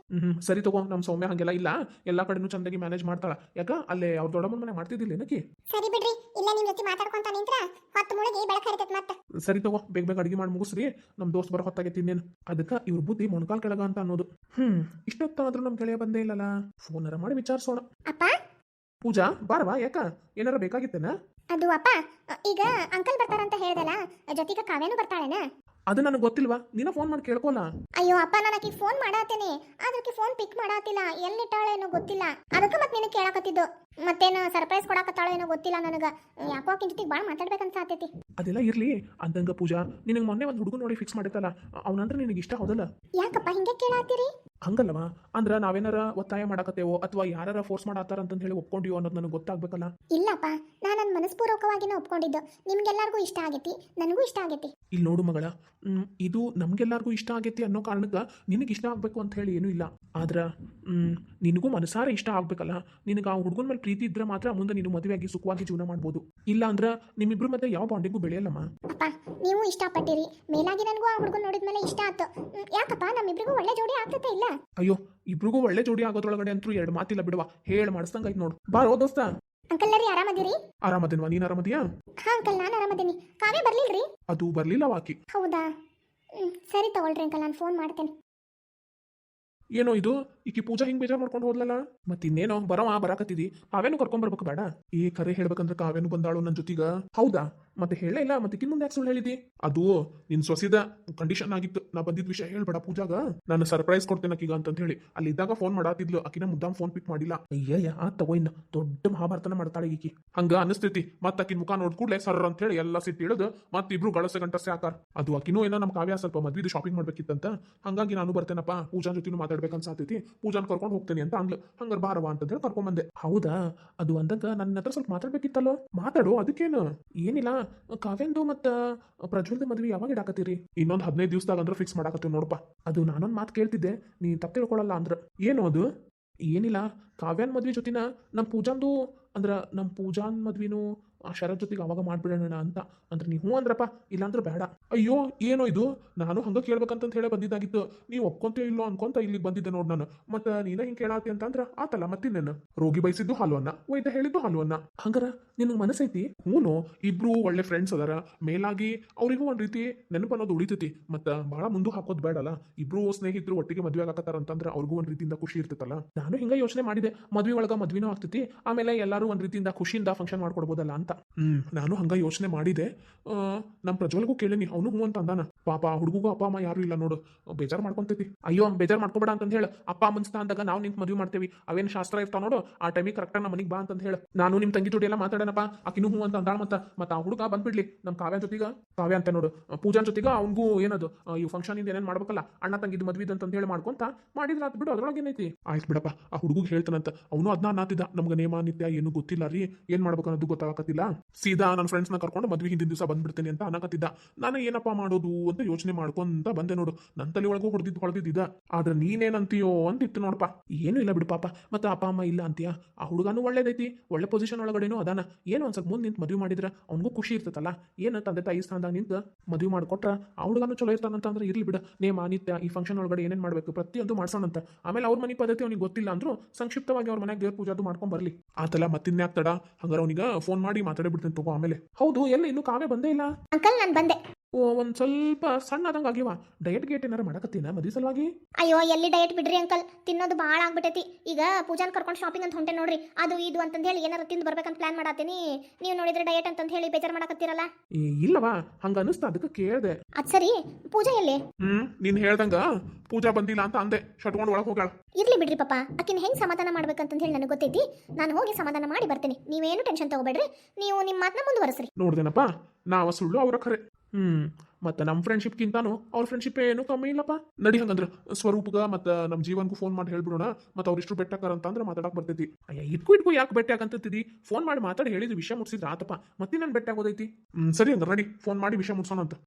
ಸರಿ ತಗೋ. ನಮ್ ಸೌಮ್ಯ ಹಂಗೆಲ್ಲ ಇಲ್ಲ, ಎಲ್ಲಾ ಕಡೆನೂ ಚಂದಾಗಿ ಮ್ಯಾನೇಜ್ ಮಾಡ್ತಾಳ. ಯಾಕ ಅಲ್ಲೇ ಅವ್ರ ದೊಡ್ಡಮ್ಮನ ಮನೆ ಮಾಡ್ತಿದ್ದಿಲ್ಲ ಏನಕಿ? ಸರಿ ಬಿಡ್ರಿ, ಇಲ್ಲ ನಿಮ್ ಜೊತೆ ಮಾತಾಡ್ಕೊಂತ ನಿಂತ್ರ ಹೊತ್ತು ಮುಳುಗಿ ಬೆಳಕ ಹರಿತೈತ್ ಮತ್ತೆ. ಸರಿ ತಗೋ, ಬೇಗ ಬೇಗ ಅಡಿಗೆ ಮಾಡಿ ಮುಗಿಸ್ರಿ. ನಮ್ ದೋಸ್ತ್ ಬರೋ ಹೊತ್ತಾಗೈತಿ ಇನ್ನೇನು. ಅದಕ್ಕ ಇವ್ರ ಬುದ್ಧಿ ಮೊಣಕಾಲ್ ಕೆಳಗ ಅಂತ ಅನ್ನೋದು. ಇಷ್ಟೊತ್ತಾದ್ರೂ ನಮ್ ಗೆಳೆಯ ಬಂದೇ ಇಲ್ಲಲ್ಲ, ಫೋನರ ಮಾಡಿ ವಿಚಾರಿಸೋಣ. ಅಪ್ಪ ಪೂಜಾ, ಬಾರವಾ. ಯಾಕ ಏನಾರ ಬೇಕಾಗಿತ್ತೇನ? ಅದು ಅಪ್ಪ, ಈಗ ಅಂಕಲ್ ಬರ್ತಾರಂತ ಹೇಳ್ದಲ್ಲ, ಜೊತೆಗೆ ಕಾವ್ಯನೂ ಬರ್ತಾಳೇನ? ಅದು ನನಗೆ ಗೊತ್ತಿಲ್ವಾ, ನೀನ ಫೋನ್ ಮಾಡಿ ಕೇಳ್ಕೊಲ್ಲ. ಅಯ್ಯೋ ಅಪ್ಪ, ನನಗೆ ಫೋನ್ ಮಾಡಾತೇನೆ, ಆದ್ರೆ ಫೋನ್ ಪಿಕ್ ಮಾಡಾತಿಲ್ಲ. ಎಲ್ಲಿಟ್ಟಾಳೇನೋ ಗೊತ್ತಿಲ್ಲ. ಅದಕ್ಕೆ ಮತ್ತೆ ನಿನಗೆ ಕೇಳಕತ್ತಿದ್ದು. ಮತ್ತೇನು ಸರ್ಪ್ರೈಸ್ ಕೊಡಕತ್ತಾಳೇನೋ ಗೊತ್ತಿಲ್ಲ. ನನಗ ಯಾಕೋ ಆಕಿನ ಜೊತೆಗೆ ಭಾಳ ಮಾತಾಡ್ಬೇಕಂತ ಆತೈತಿ. ಅದೆಲ್ಲ ಇರ್ಲಿ ಅಂದಂಗ ಪೂಜಾ, ನಿನಗೆ ಮೊನ್ನೆ ಒಂದು ಹುಡುಗ ನೋಡಿ ಫಿಕ್ಸ್ ಮಾಡಿತ್ತಲ್ಲ, ಅವನಂದ್ರೆ ನಿನಗೆ ಇಷ್ಟ ಹೌದಲ್ಲ? ಯಾಕಪ್ಪ ಹಿಂಗೆ ಕೇಳಾತೀರಿ? ಹಂಗಲ್ಲವಾ, ಅಂದ್ರ ನಾವೇನಾರ ಒತ್ತಾಯ ಮಾಡಕತ್ತೇವೋ ಅಥವಾ ಯಾರ ಫೋರ್ಸ್ ಮಾಡತ್ತಾರ ಅಂತ ಹೇಳಿ ಒಪ್ಕೊಂಡಿವೋ ಅನ್ನೋದು ನನಗೆ ಗೊತ್ತಾಗ್ಬೇಕಲ್ಲ. ಇಲ್ಲಪ್ಪ, ನಾನು ನನ್ನ ಮನಸ್ಪೂರ್ವಕವಾಗಿನ ಒಪ್ಕೊಂಡಿದ್ದು. ನಿಮ್ಗೆಲ್ಲರಿಗೂ ಇಷ್ಟ ಆಗೈತಿ, ನನಗೂ ಇಷ್ಟ ಆಗೈತಿ. ಇಲ್ಲಿ ನೋಡು ಮಗಳ, ಇದು ನಮ್ಗೆಲ್ಲರಿಗೂ ಇಷ್ಟ ಆಗೈತಿ ಅನ್ನೋ ಕಾರಣಕ್ಕೆ ನಿನಗೆ ಇಷ್ಟ ಆಗ್ಬೇಕು ಅಂತ ಹೇಳಿ ಏನೂ ಇಲ್ಲ. ಆದ್ರ ನಿನಗೂ ಮನಸಾರ ಇಷ್ಟ ಆಗ್ಬೇಕಲ್ಲ. ನಿನಗೆ ಆ ಹುಡುಗನ ಮೇಲೆ ಪ್ರೀತಿ ಇದ್ರೆ ಮಾತ್ರ ಮುಂದೆ ನೀನು ಮದುವೆಯಾಗಿ ಸುಖವಾಗಿ ಜೀವನ ಮಾಡ್ಬೋದು. ಇಲ್ಲ ಅಂದ್ರ ನಿಮ್ಮಿಬ್ರು ಮತ್ತೆ ಯಾವ ಬಾಂಡಿಂಗು ಬೆಳೆಯಲ್ಲಮ್ಮ. ಅಪ್ಪ, ನೀವು ಇಷ್ಟಪಟ್ಟಿರಿ, ಮೇಲಾಗಿ ನನಗೂ ಆ ಹುಡುಗನ ನೋಡಿದ್ಮೇಲೆ ಇಷ್ಟ ಆಯ್ತು. ಯಾಕಪ್ಪ, ನಮ್ಮಿಬ್ರಿಗೂ ಒಳ್ಳೆ ಜೋಡಿ ಆಗ್ತೈತೆ ಇಲ್ಲ? ಅಯ್ಯೋ, ಇಬ್ರಿಗೂ ಒಳ್ಳೆ ಜೋಡಿ ಆಗೋದ್ರೊಳಗಡೆ ಅಂತೂ ಎರಡು ಮಾತಿಲ್ಲ ಬಿಡುವ, ಹೇಳಿ ಮಾಡಿಸ್ದಂಗ ಆಯ್ತು ನೋಡು. ಬಾರೋ ದೋಸ್ತ. ಅಂಕಲ್ ರೀ ಆರಾಮದಿರಿ? ಆರಾಮದೇನ್ವಾ, ನೀನ್ ಆರಾಮದಿಯಾ? ಹಾ ಅಂಕಲ್, ನಾನು ಆರಾಮದೀನಿ. ಕಾವ್ಯ ಬರ್ಲಿಲ್ರಿ? ಅದು ಬರ್ಲಿಲ್ಲ ವಾಕಿ. ಹೌದಾ? ಸರಿ ತಗೊಳ್ರಿ ಅಂಕಲ್, ನಾನು ಫೋನ್ ಮಾಡ್ತೇನೆ. ಏನೋ ಇದು ಈಕಿ ಪೂಜಾ ಹಿಂಗ್ ಬೇಜಾರ್ ಮಾಡ್ಕೊಂಡು ಹೋದ್ಲಲ್ಲ. ಮತ್ ಇನ್ನೇನೋ ಬರಾಕತ್ತಿದಿ, ಕಾವ್ಯನು ಕರ್ಕೊಂಡ್ ಬರ್ಬೇಕು ಬೇಡ? ಈ ಕರೆ ಹೇಳ್ಬೇಕಂದ್ರೆ ಕಾವ್ಯನು ಬಂದಾಳು ನನ್ ಜೊತೆಗ. ಹೌದಾ? ಮತ್ತೆ ಹೇಳೇ ಇಲ್ಲ, ಮತ್ತೆ ಇಕ್ಕಿನ ಮುಂದೆ ಯಾಕೆ ಸುಳ್ಳು ಹೇಳಿದಿ? ಅದು ನಿನ್ ಸೊಸಿದ ಕಂಡೀಷನ್ ಆಗಿತ್ತು. ನಾ ಬಂದಿದ್ ವಿಷಯ ಹೇಳ್ಬೇಡ ಪೂಜಾಗ, ನಾನು ಸರ್ಪ್ರೈಸ್ ಕೊಡ್ತೇನೆ ಆಕಿಗ ಅಂತ ಹೇಳಿ. ಅಲ್ಲಿ ಇದ್ದಾಗ ಫೋನ್ ಮಾಡಾತಿದ್ಲು, ಆಕಿನ ಮುದ್ದಾಮ್ ಫೋನ್ ಪಿಕ್ ಮಾಡಿಲ್ಲ. ಅಯ್ಯಯ್ಯ ಆ ತಗೋ, ಇನ್ನ ದೊಡ್ಡ ಮಹಾಭಾರತನ ಮಾಡ್ತಾಳೆ ಈಕಿ. ಹಂಗ ಅನಿಸ್ತೈತಿ. ಮತ್ ಆಕಿನ ಮುಖ ನೋಡ್ ಕೂಡ್ಲೆ ಸರ್ ಅಂತ ಹೇಳಿ ಎಲ್ಲ ಸಿಟ್ಟು ಇಳಿದು ಮತ್ ಇಬ್ರು ಗಳಸೆ ಗಂಟಸೆ ಆಕಾರ. ಅದು ಆಕಿನೂ ಏನೋ ನಮ್ ಕಾವ್ಯ ಸ್ವಲ್ಪ ಮದ್ವಿದು ಶಾಪಿಂಗ್ ಮಾಡ್ಬೇಕಿತ್ತಂತ, ಹಂಗಾಗಿ ನಾನು ಬರ್ತೇನಪ್ಪ, ಪೂಜಾ ಜೊತೆನೂ ಮಾತಾಡ್ಬೇಕನ್ಸಾತೈತಿ, ಪೂಜಾನ್ ಕರ್ಕೊಂಡು ಹೋಗ್ತೇನೆ ಅಂತ ಅಂದ್ಲು. ಹಂಗಾರ ಬಾರವಾ ಅಂತ ಹೇಳಿ ಕರ್ಕೊಂಡ್ ಬಂದೆ. ಹೌದಾ? ಅದು ಅಂದಾಗ ನನ್ನ ಹತ್ರ ಸ್ವಲ್ಪ ಮಾತಾಡ್ಬೇಕಿತ್ತಲ್ಲೋ. ಮಾತಾಡು, ಅದಕ್ಕೇನು ಏನಿಲ್ಲ. ಕಾವ್ಯಂದು ಮತ್ತ ಪ್ರಜ್ವಲ್ದ ಮದ್ವಿ ಯಾವಾಗ ಇಡಾಕತ್ತೀರಿ? ಇನ್ನೊಂದು 15 ದಿವಸದಾಗ ಅಂದ್ರೆ ಫಿಕ್ಸ್ ಮಾಡಾಕತ್ತೀವಿ ನೋಡಪ್ಪ. ಅದು ನಾನೊಂದು ಮಾತು ಕೇಳ್ತಿದ್ದೆ, ನೀ ತಪ್ಪು ತಿಳ್ಕೊಳಲ್ಲ ಅಂದ್ರ. ಏನು ಅದು? ಏನಿಲ್ಲ, ಕಾವ್ಯನ್ ಮದ್ವಿ ಜೊತಿನ ನಮ್ಮ ಪೂಜಾಂದು ಅಂದ್ರ ನಮ್ಮ ಪೂಜಾನ್ ಮದ್ವಿನೂ ಆ ಶರತ್ ಜೊತೆಗೆ ಅವಾಗ ಮಾಡ್ಬಿಡೋಣ ಅಂತ. ಅಂದ್ರೆ ನೀವು ಹ್ಞೂ ಅಂದ್ರಪ್ಪ, ಇಲ್ಲಾಂದ್ರೆ ಬೇಡ. ಅಯ್ಯೋ ಏನೋ ಇದು, ನಾನು ಹಂಗ ಕೇಳ್ಬೇಕಂತ ಹೇಳಿ ಬಂದಿದ್ದಾಗಿತ್ತು. ನೀವು ಒಪ್ಕೊಂತೇ ಇಲ್ಲೋ ಅನ್ಕೊಂತ ಇಲ್ಲಿಗೆ ಬಂದಿದ್ದೆ ನೋಡ್ ನಾನು. ಮತ್ತೆ ನೀನ ಹಿಂಗೆ ಕೇಳಾತಿ ಅಂತಂದ್ರ ಆತಲ್ಲ, ಮತ್ತಿನ್ನೇನು? ರೋಗಿ ಬಯಸಿದ್ದು ಹಾಲು ಅನ್ನ, ವೈದ್ಯ ಹೇಳಿದ್ದು ಹಾಲು ಅನ್ನ. ಹಂಗಾರ ನಿನಗೆ ಮನಸ್ಸೈತಿ? ಹ್ಞೂ, ಇಬ್ರು ಒಳ್ಳೆ ಫ್ರೆಂಡ್ಸ್ ಅದಾರ. ಮೇಲಾಗಿ ಅವರಿಗೂ ಒಂದ್ ರೀತಿ ನೆನಪು ಅನ್ನೋದು ಉಳಿತೈತಿ. ಮತ್ತೆ ಭಾಳ ಮುಂದೆ ಹಾಕೋದು ಬೇಡಲ್ಲ. ಇಬ್ರು ಸ್ನೇಹಿತರು ಒಟ್ಟಿಗೆ ಮದ್ವೆ ಆಗತ್ತಾರ ಅಂತಂದ್ರೆ ಅವ್ರಿಗೂ ಒಂದ್ ರೀತಿಯಿಂದ ಖುಷಿ ಇರ್ತೈತಲ್ಲ. ನಾನು ಹಿಂಗ ಯೋಚನೆ ಮಾಡಿದೆ, ಮದ್ವೆ ಒಳಗ ಮದ್ವಿನೂ ಆಗ್ತೈತಿ, ಆಮೇಲೆ ಎಲ್ಲರೂ ಒಂದ್ ರೀತಿಯಿಂದ ಖುಷಿಯಿಂದ ಫಂಕ್ಷನ್ ಮಾಡ್ಕೊಡ್ಬೋದಲ್ಲ ಅಂತ. ನಾನು ಹಂಗ ಯೋಚನೆ ಮಾಡಿದೆ. ನಮ್ಮ ಪ್ರಜ್ವಲ್ಗೂ ಕೇಳೀನಿ, ಅವನು ಹ್ಞೂ ಅಂತ ಅಂದಾನ. ಪಾಪ ಹುಡುಗಗೂ ಅಪ್ಪ ಅಮ್ಮ ಯಾರು ಇಲ್ಲ ನೋಡು, ಬೇಜಾರು ಮಾಡ್ಕೊಂತೈತಿ. ಅಯ್ಯೋ ಬೇಜಾರು ಮಾಡ್ಕೋಬೇಡ ಅಂತ ಹೇಳ. ಅಪ್ಪ ಅಮ್ಮನ ಸ್ಥಾನದಾಗ ನಾವು ನಿಂತು ಮದ್ವೆ ಮಾಡ್ತೇವಿ, ಅವೇನು ಶಾಸ್ತ್ರ ಇರ್ತಾವ ನೋಡು, ಆ ಟೈಮಿಗೆ ಕರೆಕ್ಟಾಗಿ ನಮ್ಮ ಮನೆಗೆ ಬಾ ಅಂತ ಹೇಳ. ನಾನು ನಿಮ್ಮ ತಂಗಿ ಜೊತೆ ಎಲ್ಲ ಮಾತಾಡೋಣಪ್ಪ, ಆಕಿನೂ ಹ್ಞೂ ಅಂತ ಅಂದಾಳ. ಮತ್ತೆ ಆ ಹುಡುಗ ಬಂದ್ಬಿಡ್ಲಿ ನಮ್ಮ ಕಾವ್ಯ ಜೊತೆಗ, ಕಾವ್ಯ ಅಂತ ನೋಡು ಪೂಜಾನ್ ಜೊತೆಗ, ಅವ್ನಿಗೂ ಏನದು ಈ ಫಂಕ್ಷನ್ ಇಂದ ಏನೇನು ಮಾಡ್ಬೇಕಲ್ಲ, ಅಣ್ಣ ತಂಗಿದ್ ಮದ್ವಿದ್ ಅಂತ ಹೇಳಿ ಮಾಡ್ಕೊಂತ ಮಾಡಿದ್ರೆ ಆತ್ ಬಿಡು, ಅದ್ರೊಳಗೆ ಏನೈತಿ? ಆಯ್ತು ಬಿಡಪ್ಪ, ಆ ಹುಡುಗಿಗೆ ಹೇಳ್ತಾನಂತ. ಅವನು ಅದನ್ನ ಅನ್ನತ್ತಿದ್ದ, ನಮ್ಗೆ ನೇಮ ನಿತ್ಯ ಏನು ಗೊತ್ತಿಲ್ಲ ರೀ, ಏನ್ ಮಾಡ್ಬೇಕು ಅನ್ನೋದು ಗೊತ್ತಾಗತ್ತಿಲ್ಲ, ಸೀದಾ ನನ್ನ ಫ್ರೆಂಡ್ಸ್ನ ಕರ್ಕೊಂಡು ಮದ್ವೆ ಹಿಂದಿನ ದಿವಸ ಬಂದ್ಬಿಡ್ತೇನೆ ಅಂತ ಅನ್ನಕತ್ತಿದ್ದ. ನಾನು ಏನಪ್ಪ ಮಾಡೋದು ಅಂತ ಯೋಚನೆ ಮಾಡ್ಕೊಂತ ಬಂದೆ ನೋಡು. ನನ್ನ ತಲೆ ಒಳಗೂ ಹೊಡೆದಿದ್ದ. ಆದ್ರೆ ನೀನೇನಂತೀಯೋ ಅಂತಿತ್ತು ನೋಡಪ್ಪ. ಏನು ಇಲ್ಲ ಬಿಡು ಪಾಪ, ಮತ್ತೆ ಅಪ್ಪ ಅಮ್ಮ ಇಲ್ಲ ಅಂತೀಯ. ಆ ಹುಡುಗನೂ ಒಳ್ಳೇದೈತಿ, ಒಳ್ಳೆ ಪೊಸಿಷನ್ ಒಳಗಡೆನೂ ಅದಾನ. ಏನು ಒಂದ್ ಸ್ವಲ್ಪ ಮುಂದೆ ನಿಂತು ಮದುವೆ ಮಾಡಿದ್ರೆ ಅವ್ನಿಗೂ ಖುಷಿ ಇರ್ತೈತಲ್ಲ. ಏನು ತಂದೆ ತಾಯಿ ಸ್ಥಾನದಾಗ ನಿಂತು ಮದುವೆ ಮಾಡ್ಕೊಟ್ರ ಆ ಹುಡುಗನೂ ಚಲೋ ಇರ್ತಾನಂತ ಅಂದ್ರೆ ಇರ್ಲಿ ಬಿಡ. ನೇಮ ನಿತ್ಯ ಈ ಫಂಕ್ಷನ್ ಒಳಗಡೆ ಏನೇನು ಮಾಡಬೇಕು ಪ್ರತಿಯೊಂದು ಮಾಡ್ಸೋಣಂತ. ಆಮೇಲೆ ಅವ್ರ ಮನೆ ಪದ್ಧತಿ ಅವ್ನಿಗೆ ಗೊತ್ತಿಲ್ಲ ಅಂದ್ರೂ ಸಂಕ್ಷಿಪ್ತವಾಗಿ ಅವ್ರ ಮನೆಯಾಗ ದೇವ್ರ ಪೂಜಾದು ಮಾಡ್ಕೊಂಡ್ ಬರ್ಲಿ ಆತಲ್ಲ. ಮತ್ತಿನ್ಯಾಕ್ ತಡ? ಹಂಗಾರ ಅವನಿಗೆ ಫೋನ್ ಮಾಡಿ ಮಾತಾಡಿಬಿಡ್ತೇನೆ ತಗೋ ಆಮೇಲೆ. ಹೌದು, ಎಲ್ಲ ಇನ್ನೂ ಕಾವೇ ಬಂದೇ ಇಲ್ಲ. ಅಂಕಲ್ ನಾನು ಬಂದೆ. ಒಂದ್ ಸ್ವಲ್ಪ ಸಣ್ಣ ಆದಂಗ ಆಗಿವ. ಡಯಟ್ ಗೇಟ್ ಏನಾರ ಮಾಡಕತ್ತೀನ ಮದುವೆ ಸಲುವಾಗಿ? ಅಯ್ಯೋ ಎಲ್ಲಿ ಡಯಟ್ ಬಿಡ್ರಿ ಅಂಕಲ್, ತಿನ್ನೋದು ಭಾಳ ಆಗ್ಬಿಟ್ಟೈತಿ. ಈಗ ಪೂಜಾನ್ ಕರ್ಕೊಂಡು ಶಾಪಿಂಗ್ ಅಂತ ಹೊಂಟೆ ನೋಡ್ರಿ, ಅದು ಇದು ಅಂತಂದು ಹೇಳಿ ಏನಾರ ತಿಂದು ಬರ್ಬೇಕಂತ ಪ್ಲಾನ್ ಮಾಡತ್ತೀನಿ. ನೀವು ನೋಡಿದ್ರೆ ಡಯಟ್ ಅಂತಂದು ಹೇಳಿ ಬೇಜಾರು ಮಾಡಕತ್ತೀರಲ್ಲ. ಇಲ್ಲವಾ, ಹಂಗ ಅನಿಸ್ತಾ, ಅದಕ್ಕೆ ಕೇಳ್ದೆ. ಅದ್ ಸರಿ, ಪೂಜಾ ಎಲ್ಲಿ? ನೀನ್ ಹೇಳ್ದಂಗ ಪೂಜಾ ಬಂದಿಲ್ಲ ಅಂತ ಅಂದೆ, ಶಟ್ಕೊಂಡು ಒಳಗೆ ಹೋಗಾಳ. ಇರ್ಲಿ ಬಿಡ್ರಿ ಪಾಪ, ಆಕಿನ ಹೆಂಗ್ ಸಮಾಧಾನ ಮಾಡ್ಬೇಕಂತ ಹೇಳಿ ನನಗೆ ಗೊತ್ತೈತಿ. ನಾನು ಹೋಗಿ ಸಮಾಧಾನ ಮಾಡಿ ಬರ್ತೀನಿ, ನೀವೇನು ಟೆನ್ಷನ್ ತಗೋಬೇಡ್ರಿ. ನೀವು ನಿಮ್ಮ ಮಾತನ್ನ ಮುಂದುವರೆಸ್ರಿ. ನೋಡ್ದೇನಪ್ಪ, ನಾವ ಸುಳ್ಳು ಅವರ ಖರೆ. ಮತ್ತೆ ನಮ್ಮ ಫ್ರೆಂಡ್ಶಿಪ್ಗಿಂತಾನು ಅವ್ರ ಫ್ರೆಂಡ್ಶಿಪ್ ಏನು ಕಮ್ಮಿ ಇಲ್ಲಪ್ಪ. ನಡಿ ಹಂಗಂದ್ರೆ ಸ್ವರೂಪಗ ಮತ್ತೆ ನಮ್ಮ ಜೀವನ್ಗೂ ಫೋನ್ ಮಾಡಿ ಹೇಳ್ಬಿಡೋಣ. ಮತ್ತೆ ಅವ್ರಿಷ್ಟು ಬೆಟ್ಟಾಕಾರ ಅಂತಂದ್ರೆ ಮಾತಾಡಕ್ ಬರ್ತೈತಿ. ಅಯ್ಯ ಇಟ್ಕು ಯಾಕೆ ಬೆಟ್ಟ ಯಾಕಂತಿದ್ದಿ? ಫೋನ್ ಮಾಡಿ ಮಾತಾಡಿ ಹೇಳಿದ ವಿಷಯ ಮುಟ್ಸಿದ್ರೆ ಆತಪ್ಪ, ಮತ್ತೆ ನಾನು ಬೆಟ್ಟ ಆಗೋದೈತಿ. ಸರಿ ಹಂಗ ನಡಿ, ಫೋನ್ ಮಾಡಿ ವಿಷಯ ಮುಟ್ಸೋಣ ಅಂತ.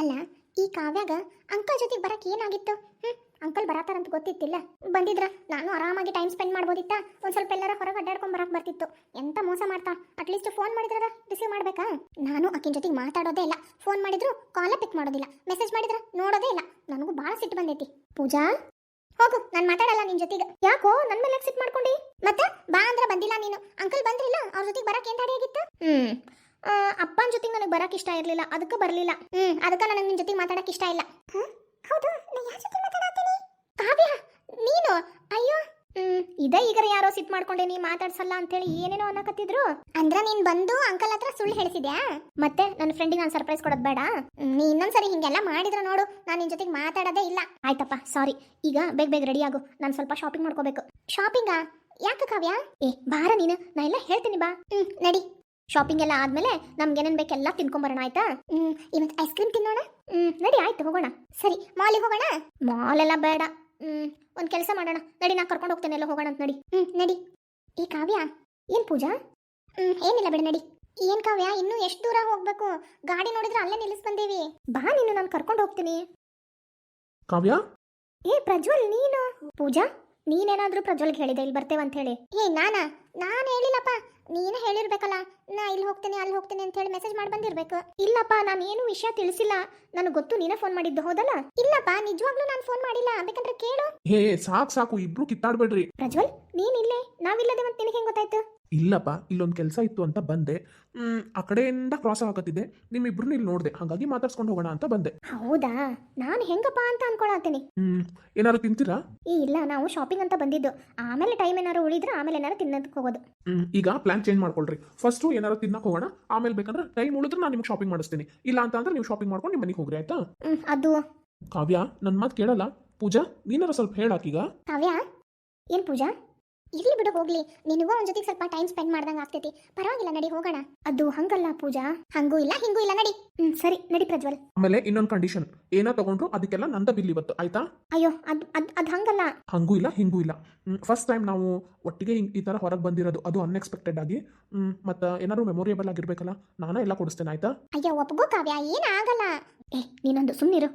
ಅಲ್ಲ, ಈ ಕಾವ್ಯಾಗ ಅಂಕಲ್ ಜೊತೆಗೆ ಬರಕ್ ಏನಾಗಿತ್ತು? ಅಂಕಲ್ ಬರತಾರಂತ ಗೊತ್ತಿತ್ತಿಲ್ಲ. ಬಂದಿದ್ರ ನಾನು ಆರಾಮಾಗಿ ಟೈಮ್ ಸ್ಪೆಂಡ್ ಮಾಡ್ಬೋದಿತ್ತ. ಒಂದ್ ಸ್ವಲ್ಪ ಎಲ್ಲಾರ ಹೊರಗೆ ಅಡ್ಡಾಡ್ಕೊಂಡ್ ಬರಕ್ ಬರ್ತಿತ್ತು. ಎಂತ ಮೋಸ ಮಾಡ್ತಾ, ಅಟ್ಲೀಸ್ಟ್ ಫೋನ್ ಮಾಡಿದ್ರ ರಿಸೀವ್ ಮಾಡ್ಬೇಕಾ? ನಾನು ಆಕಿನ ಜೊತೆಗೆ ಮಾತಾಡೋದೇ ಇಲ್ಲ. ಫೋನ್ ಮಾಡಿದ್ರು ಕಾಲ ಪಿಕ್ ಮಾಡೋದಿಲ್ಲ, ಮೆಸೇಜ್ ಮಾಡಿದ್ರ ನೋಡೋದೇ ಇಲ್ಲ. ನನಗೂ ಬಹಳ ಸಿಟ್ಟು ಬಂದೈತಿ. ಪೂಜಾ ಹೋಗು, ನಾನು ಮಾತಾಡಲ್ಲ ನಿನ್ ಜೊತೆಗೆ. ಯಾಕೋ ನನ್ ಮೇಲೆ ಸಿಟ್ ಮಾಡ್ಕೊಂಡಿ? ಮತ್ತೆ ಬಾ ಅಂದ್ರ ಬಂದಿಲ್ಲ ನೀನು. ಅಂಕಲ್ ಬಂದ್ರಿಲ್ಲ, ಅವ್ರ ಜೊತೆಗೆ ಬರಕ್ ಏನ್ ತಡೆ ಆಗಿತ್ತು? ಅಪ್ಪನ ಜೊತೆಗೆ ನನಗೆ ಬರಕ್ ಇಷ್ಟ ಇರ್ಲಿಲ್ಲ, ಅದಕ್ಕೆ ಬರ್ಲಿಲ್ಲ. ಅದಕ್ಕೆ ನನಗೆ ನಿನ್ ಜೊತೆಗೆ ಮಾತಾಡಕ್ ಇಷ್ಟ ಇಲ್ಲ. ಹೌದು, ನಾ ಯಾರ ಜೊತೆ ಮಾತಾಡತ್ತೀನಿ? ಕಾವ್ಯ ನೀನು? ಅಯ್ಯೋ, ಇದೇ ಈಗ ಯಾರೋ ಸಿಟ್ ಮಾಡ್ಕೊಂಡೆ, ನೀ ಮಾತಾಡ್ಸಲ್ಲ ಅಂತೇಳಿ ಏನೇನೋ ಅನ್ನಕತ್ತಿದ್ರು. ಅಂದ್ರ ನೀನ್ ಬಂದು ಅಂಕಲ್ ಹತ್ರ ಸುಳ್ಳು ಹೇಳಿಸಿದ್ಯಾ? ಮತ್ತೆ ನನ್ನ ಫ್ರೆಂಡಿಗೆ ನಾನು ಸರ್ಪ್ರೈಸ್ ಕೊಡೋದು ಬೇಡ. ನೀ ಇನ್ನೊಂದ್ಸರಿ ಹಿಂಗೆಲ್ಲ ಮಾಡಿದ್ರ ನೋಡು, ನಾನು ನಿನ್ ಜೊತೆಗೆ ಮಾತಾಡೋದೇ ಇಲ್ಲ. ಆಯ್ತಪ್ಪ, ಸಾರಿ. ಈಗ ಬೇಗ ರೆಡಿ ಆಗು, ನಾನು ಸ್ವಲ್ಪ ಶಾಪಿಂಗ್ ಮಾಡ್ಕೋಬೇಕು. ಶಾಪಿಂಗಾ? ಯಾಕೆ ಕಾವ್ಯ? ಬಾರ ನೀನು, ನಾ ಎಲ್ಲ ಹೇಳ್ತೀನಿ, ಬಾ. ನಡಿ. ಶಾಪಿಂಗ್ ಎಲ್ಲ ಆದ್ಮೇಲೆ ನಮ್ಗೆ ಏನೇನ್ ಬೇಕೆಲ್ಲ ತಿನ್ಕೊಂಬರೋಣ, ಆಯ್ತಾ? ಇವತ್ತು ಐಸ್ ಕ್ರೀಮ್ ತಿನ್ನೋಣ. ನಡಿ, ಆಯ್ತು ಹೋಗೋಣ. ಸರಿ, ಮಾಲಿಗೆ ಹೋಗೋಣ. ಮಾಲ್ ಎಲ್ಲ ಬೇಡ. ಒಂದ್ ಕೆಲಸ ಮಾಡೋಣ, ನಡಿ, ನಾ ಕರ್ಕೊಂಡು ಹೋಗ್ತೇನೆ, ಎಲ್ಲ ಹೋಗೋಣ ಅಂತ. ನಡಿ. ನಡಿ. ಈ ಕಾವ್ಯ, ಏನ್ ಪೂಜಾ? ಏನಿಲ್ಲ ಬಿಡು, ನಡಿ. ಏನ್ ಕಾವ್ಯ, ಇನ್ನೂ ಎಷ್ಟು ದೂರ ಹೋಗ್ಬೇಕು? ಗಾಡಿ ನೋಡಿದ್ರೆ ಅಲ್ಲೇ ನಿಲ್ಲಿಸ್ ಬಂದೇವಿ. ಬಾ ನೀನು, ನಾನು ಕರ್ಕೊಂಡು ಹೋಗ್ತೀನಿ. ಕಾವ್ಯ? ಪ್ರಜ್ವಲ್ ನೀನು? ಪೂಜಾ, ನೀನೇನಾದ್ರೂ ಪ್ರಜ್ವಲ್ಗೆ ಹೇಳಿದೆ ಇಲ್ಲಿ ಬರ್ತೇವಂತ ಹೇಳಿ? ನಾನು ಹೇಳಿಲ್ಲಪ್ಪ, ನೀನೇ ಹೇಳಿರ್ಬೇಕಲ್ಲ. ನಾ ಇಲ್ಲಿ ಹೋಗ್ತೇನೆ ಅಲ್ಲಿ ಹೋಗ್ತೇನೆ ಅಂತ ಹೇಳಿ ಮೆಸೇಜ್ ಮಾಡಿ ಬಂದಿರ್ಬೇಕು. ಇಲ್ಲಪ್ಪ, ನಾನು ಏನು ವಿಷಯ ತಿಳಿಸಿಲ್ಲ. ನನಗೆ ಗೊತ್ತು ನೀನೇ ಫೋನ್ ಮಾಡಿದ್ದು, ಹೌದಲ್ಲ? ಇಲ್ಲಪ್ಪ, ನಿಜವಾಗ್ಲೂ ನಾನು ಫೋನ್ ಮಾಡಿಲ್ಲ, ಬೇಕಂದ್ರೆ ಕೇಳು. ಸಾಕು ಇಬ್ರು ಕಿತ್ತಾಡ್ಬೇಡ್ರಿ. ಪ್ರಜ್ವಲ್, ನೀನ್ ಇಲ್ಲೇ, ನಾವಿಲ್ಲದೆ ಮತ್ತೆ ನಿನಗೆ ಹೆಂಗ್ ಗೊತ್ತಾಯ್ತು? ಇಲ್ಲಪ್ಪ ಇಲ್ಲೊಂದು ಕೆಲಸ ಇತ್ತು ಅಂತ ಬಂದೆ. ಆ ಕಡೆಯಿಂದ ಕ್ರಾಸ್ ಆಗತ್ತಿದ್ದೆ, ನಿಮ್ಮಿಬ್ರನ್ನ ಇಲ್ಲಿ ನೋಡಿದೆ, ಹಾಗಾಗಿ ಮಾತಾಡ್ಸ್ಕೊಂಡು ಹೋಗೋಣ ಅಂತ ಬಂದೆ. ಹೌದಾ, ನಾನು ಹೆಂಗಪ್ಪ ಅಂತ ಅನ್ಕೊಳತ್ತೀನಿ. ಏನಾದ್ರು ತಿಂತೀರಾ? ಇಲ್ಲ, ನಾವು ಶಾಪಿಂಗ್ ಅಂತ ಬಂದಿದ್ದು. ಆಮೇಲೆ ಟೈಮ್ ಏನಾರು ಉಳಿದ್ರೆ ಆಮೇಲೆ ಏನಾರು ತಿನ್ನೋದಕ್ಕೆ ಹೋಗೋದು. ಈಗ ಪ್ಲಾನ್ ಚೇಂಜ್ ಮಾಡ್ಕೊಳ್ರಿ. ಫಸ್ಟು ಏನಾದ್ರು ತಿನ್ನಕ್ಕೆ ಹೋಗೋಣ, ಆಮೇಲೆ ಬೇಕಂದ್ರೆ ಟೈಮ್ ಉಳಿದ್ರೆ ನಾನು ನಿಮ್ಗೆ ಶಾಪಿಂಗ್ ಮಾಡಿಸ್ತೀನಿ. ಇಲ್ಲ ಅಂತ ಅಂದ್ರೆ ನೀವು ಶಾಪಿಂಗ್ ಮಾಡ್ಕೊಂಡು ನಿಮ್ಮ ಮನೆಗೆ ಹೋಗ್ರಿ, ಆಯ್ತಾ? ಅದು ಕಾವ್ಯ, ನನ್ನ ಮಾತು ಕೇಳಲ್ಲ. ಪೂಜಾ, ನೀನಾರ ಸ್ವಲ್ಪ ಹೇಳಾಕೀಗ. ಕಾವ್ಯ, ಏನ್ ಪೂಜಾ? ಇರ್ಲಿ ಬಿಡು, ಹೋಗ್ಲಿ. ನಿನಗೂ ಅವನ ಜೊತೆಗೆ ಸ್ವಲ್ಪ ಟೈಮ್ ಸ್ಪೆಂಡ್ ಮಾಡ್ದಂಗೆ ಆಗ್ತೈತಿ. ಪರವಾಗಿಲ್ಲ, ನಡಿ ಹೋಗೋಣ. ಅದು ಹಂಗಲ್ಲ ಪೂಜಾ, ಹಂಗೂ ಇಲ್ಲ ಹಿಂಗೂ ಇಲ್ಲ, ನಡಿ. ಸರಿ, ನಡಿ ಪ್ರಜ್ವಲ್. ಆಮೇಲೆ ಇನ್ನೊಂದು ಕಂಡೀಷನ್, ಏನೋ ತಗೊಂಡ್ರು ಅದಕ್ಕೆಲ್ಲ ನಂದ ಬಿಲ್ ಇವತ್ತು, ಆಯ್ತಾ? ಅಯ್ಯೋ, ಅದು ಹಂಗಲ್ಲ. ಹಂಗೂ ಇಲ್ಲ ಹಿಂಗೂ ಇಲ್ಲ. ಫಸ್ಟ್ ಟೈಮ್ ನಾವು ಒಟ್ಟಿಗೆ ಈ ಥರ ಹೊರಗೆ ಬಂದಿರೋದು, ಅದು ಅನ್ಎಕ್ಸ್ಪೆಕ್ಟೆಡ್ ಆಗಿ. ಮತ್ತು ಏನಾದ್ರು ಮೆಮೊರಿಯಬಲ್ ಆಗಿರ್ಬೇಕಲ್ಲ, ನಾನೇ ಎಲ್ಲ ಕೊಡಿಸ್ತೇನೆ, ಆಯ್ತಾ? ಅಯ್ಯೋ, ಒಪ್ಪಗೋ ಕಾವ್ಯ, ಏನಾಗಲ್ಲ. ನೀನೊಂದು ಸುಮ್ಮನಿರು.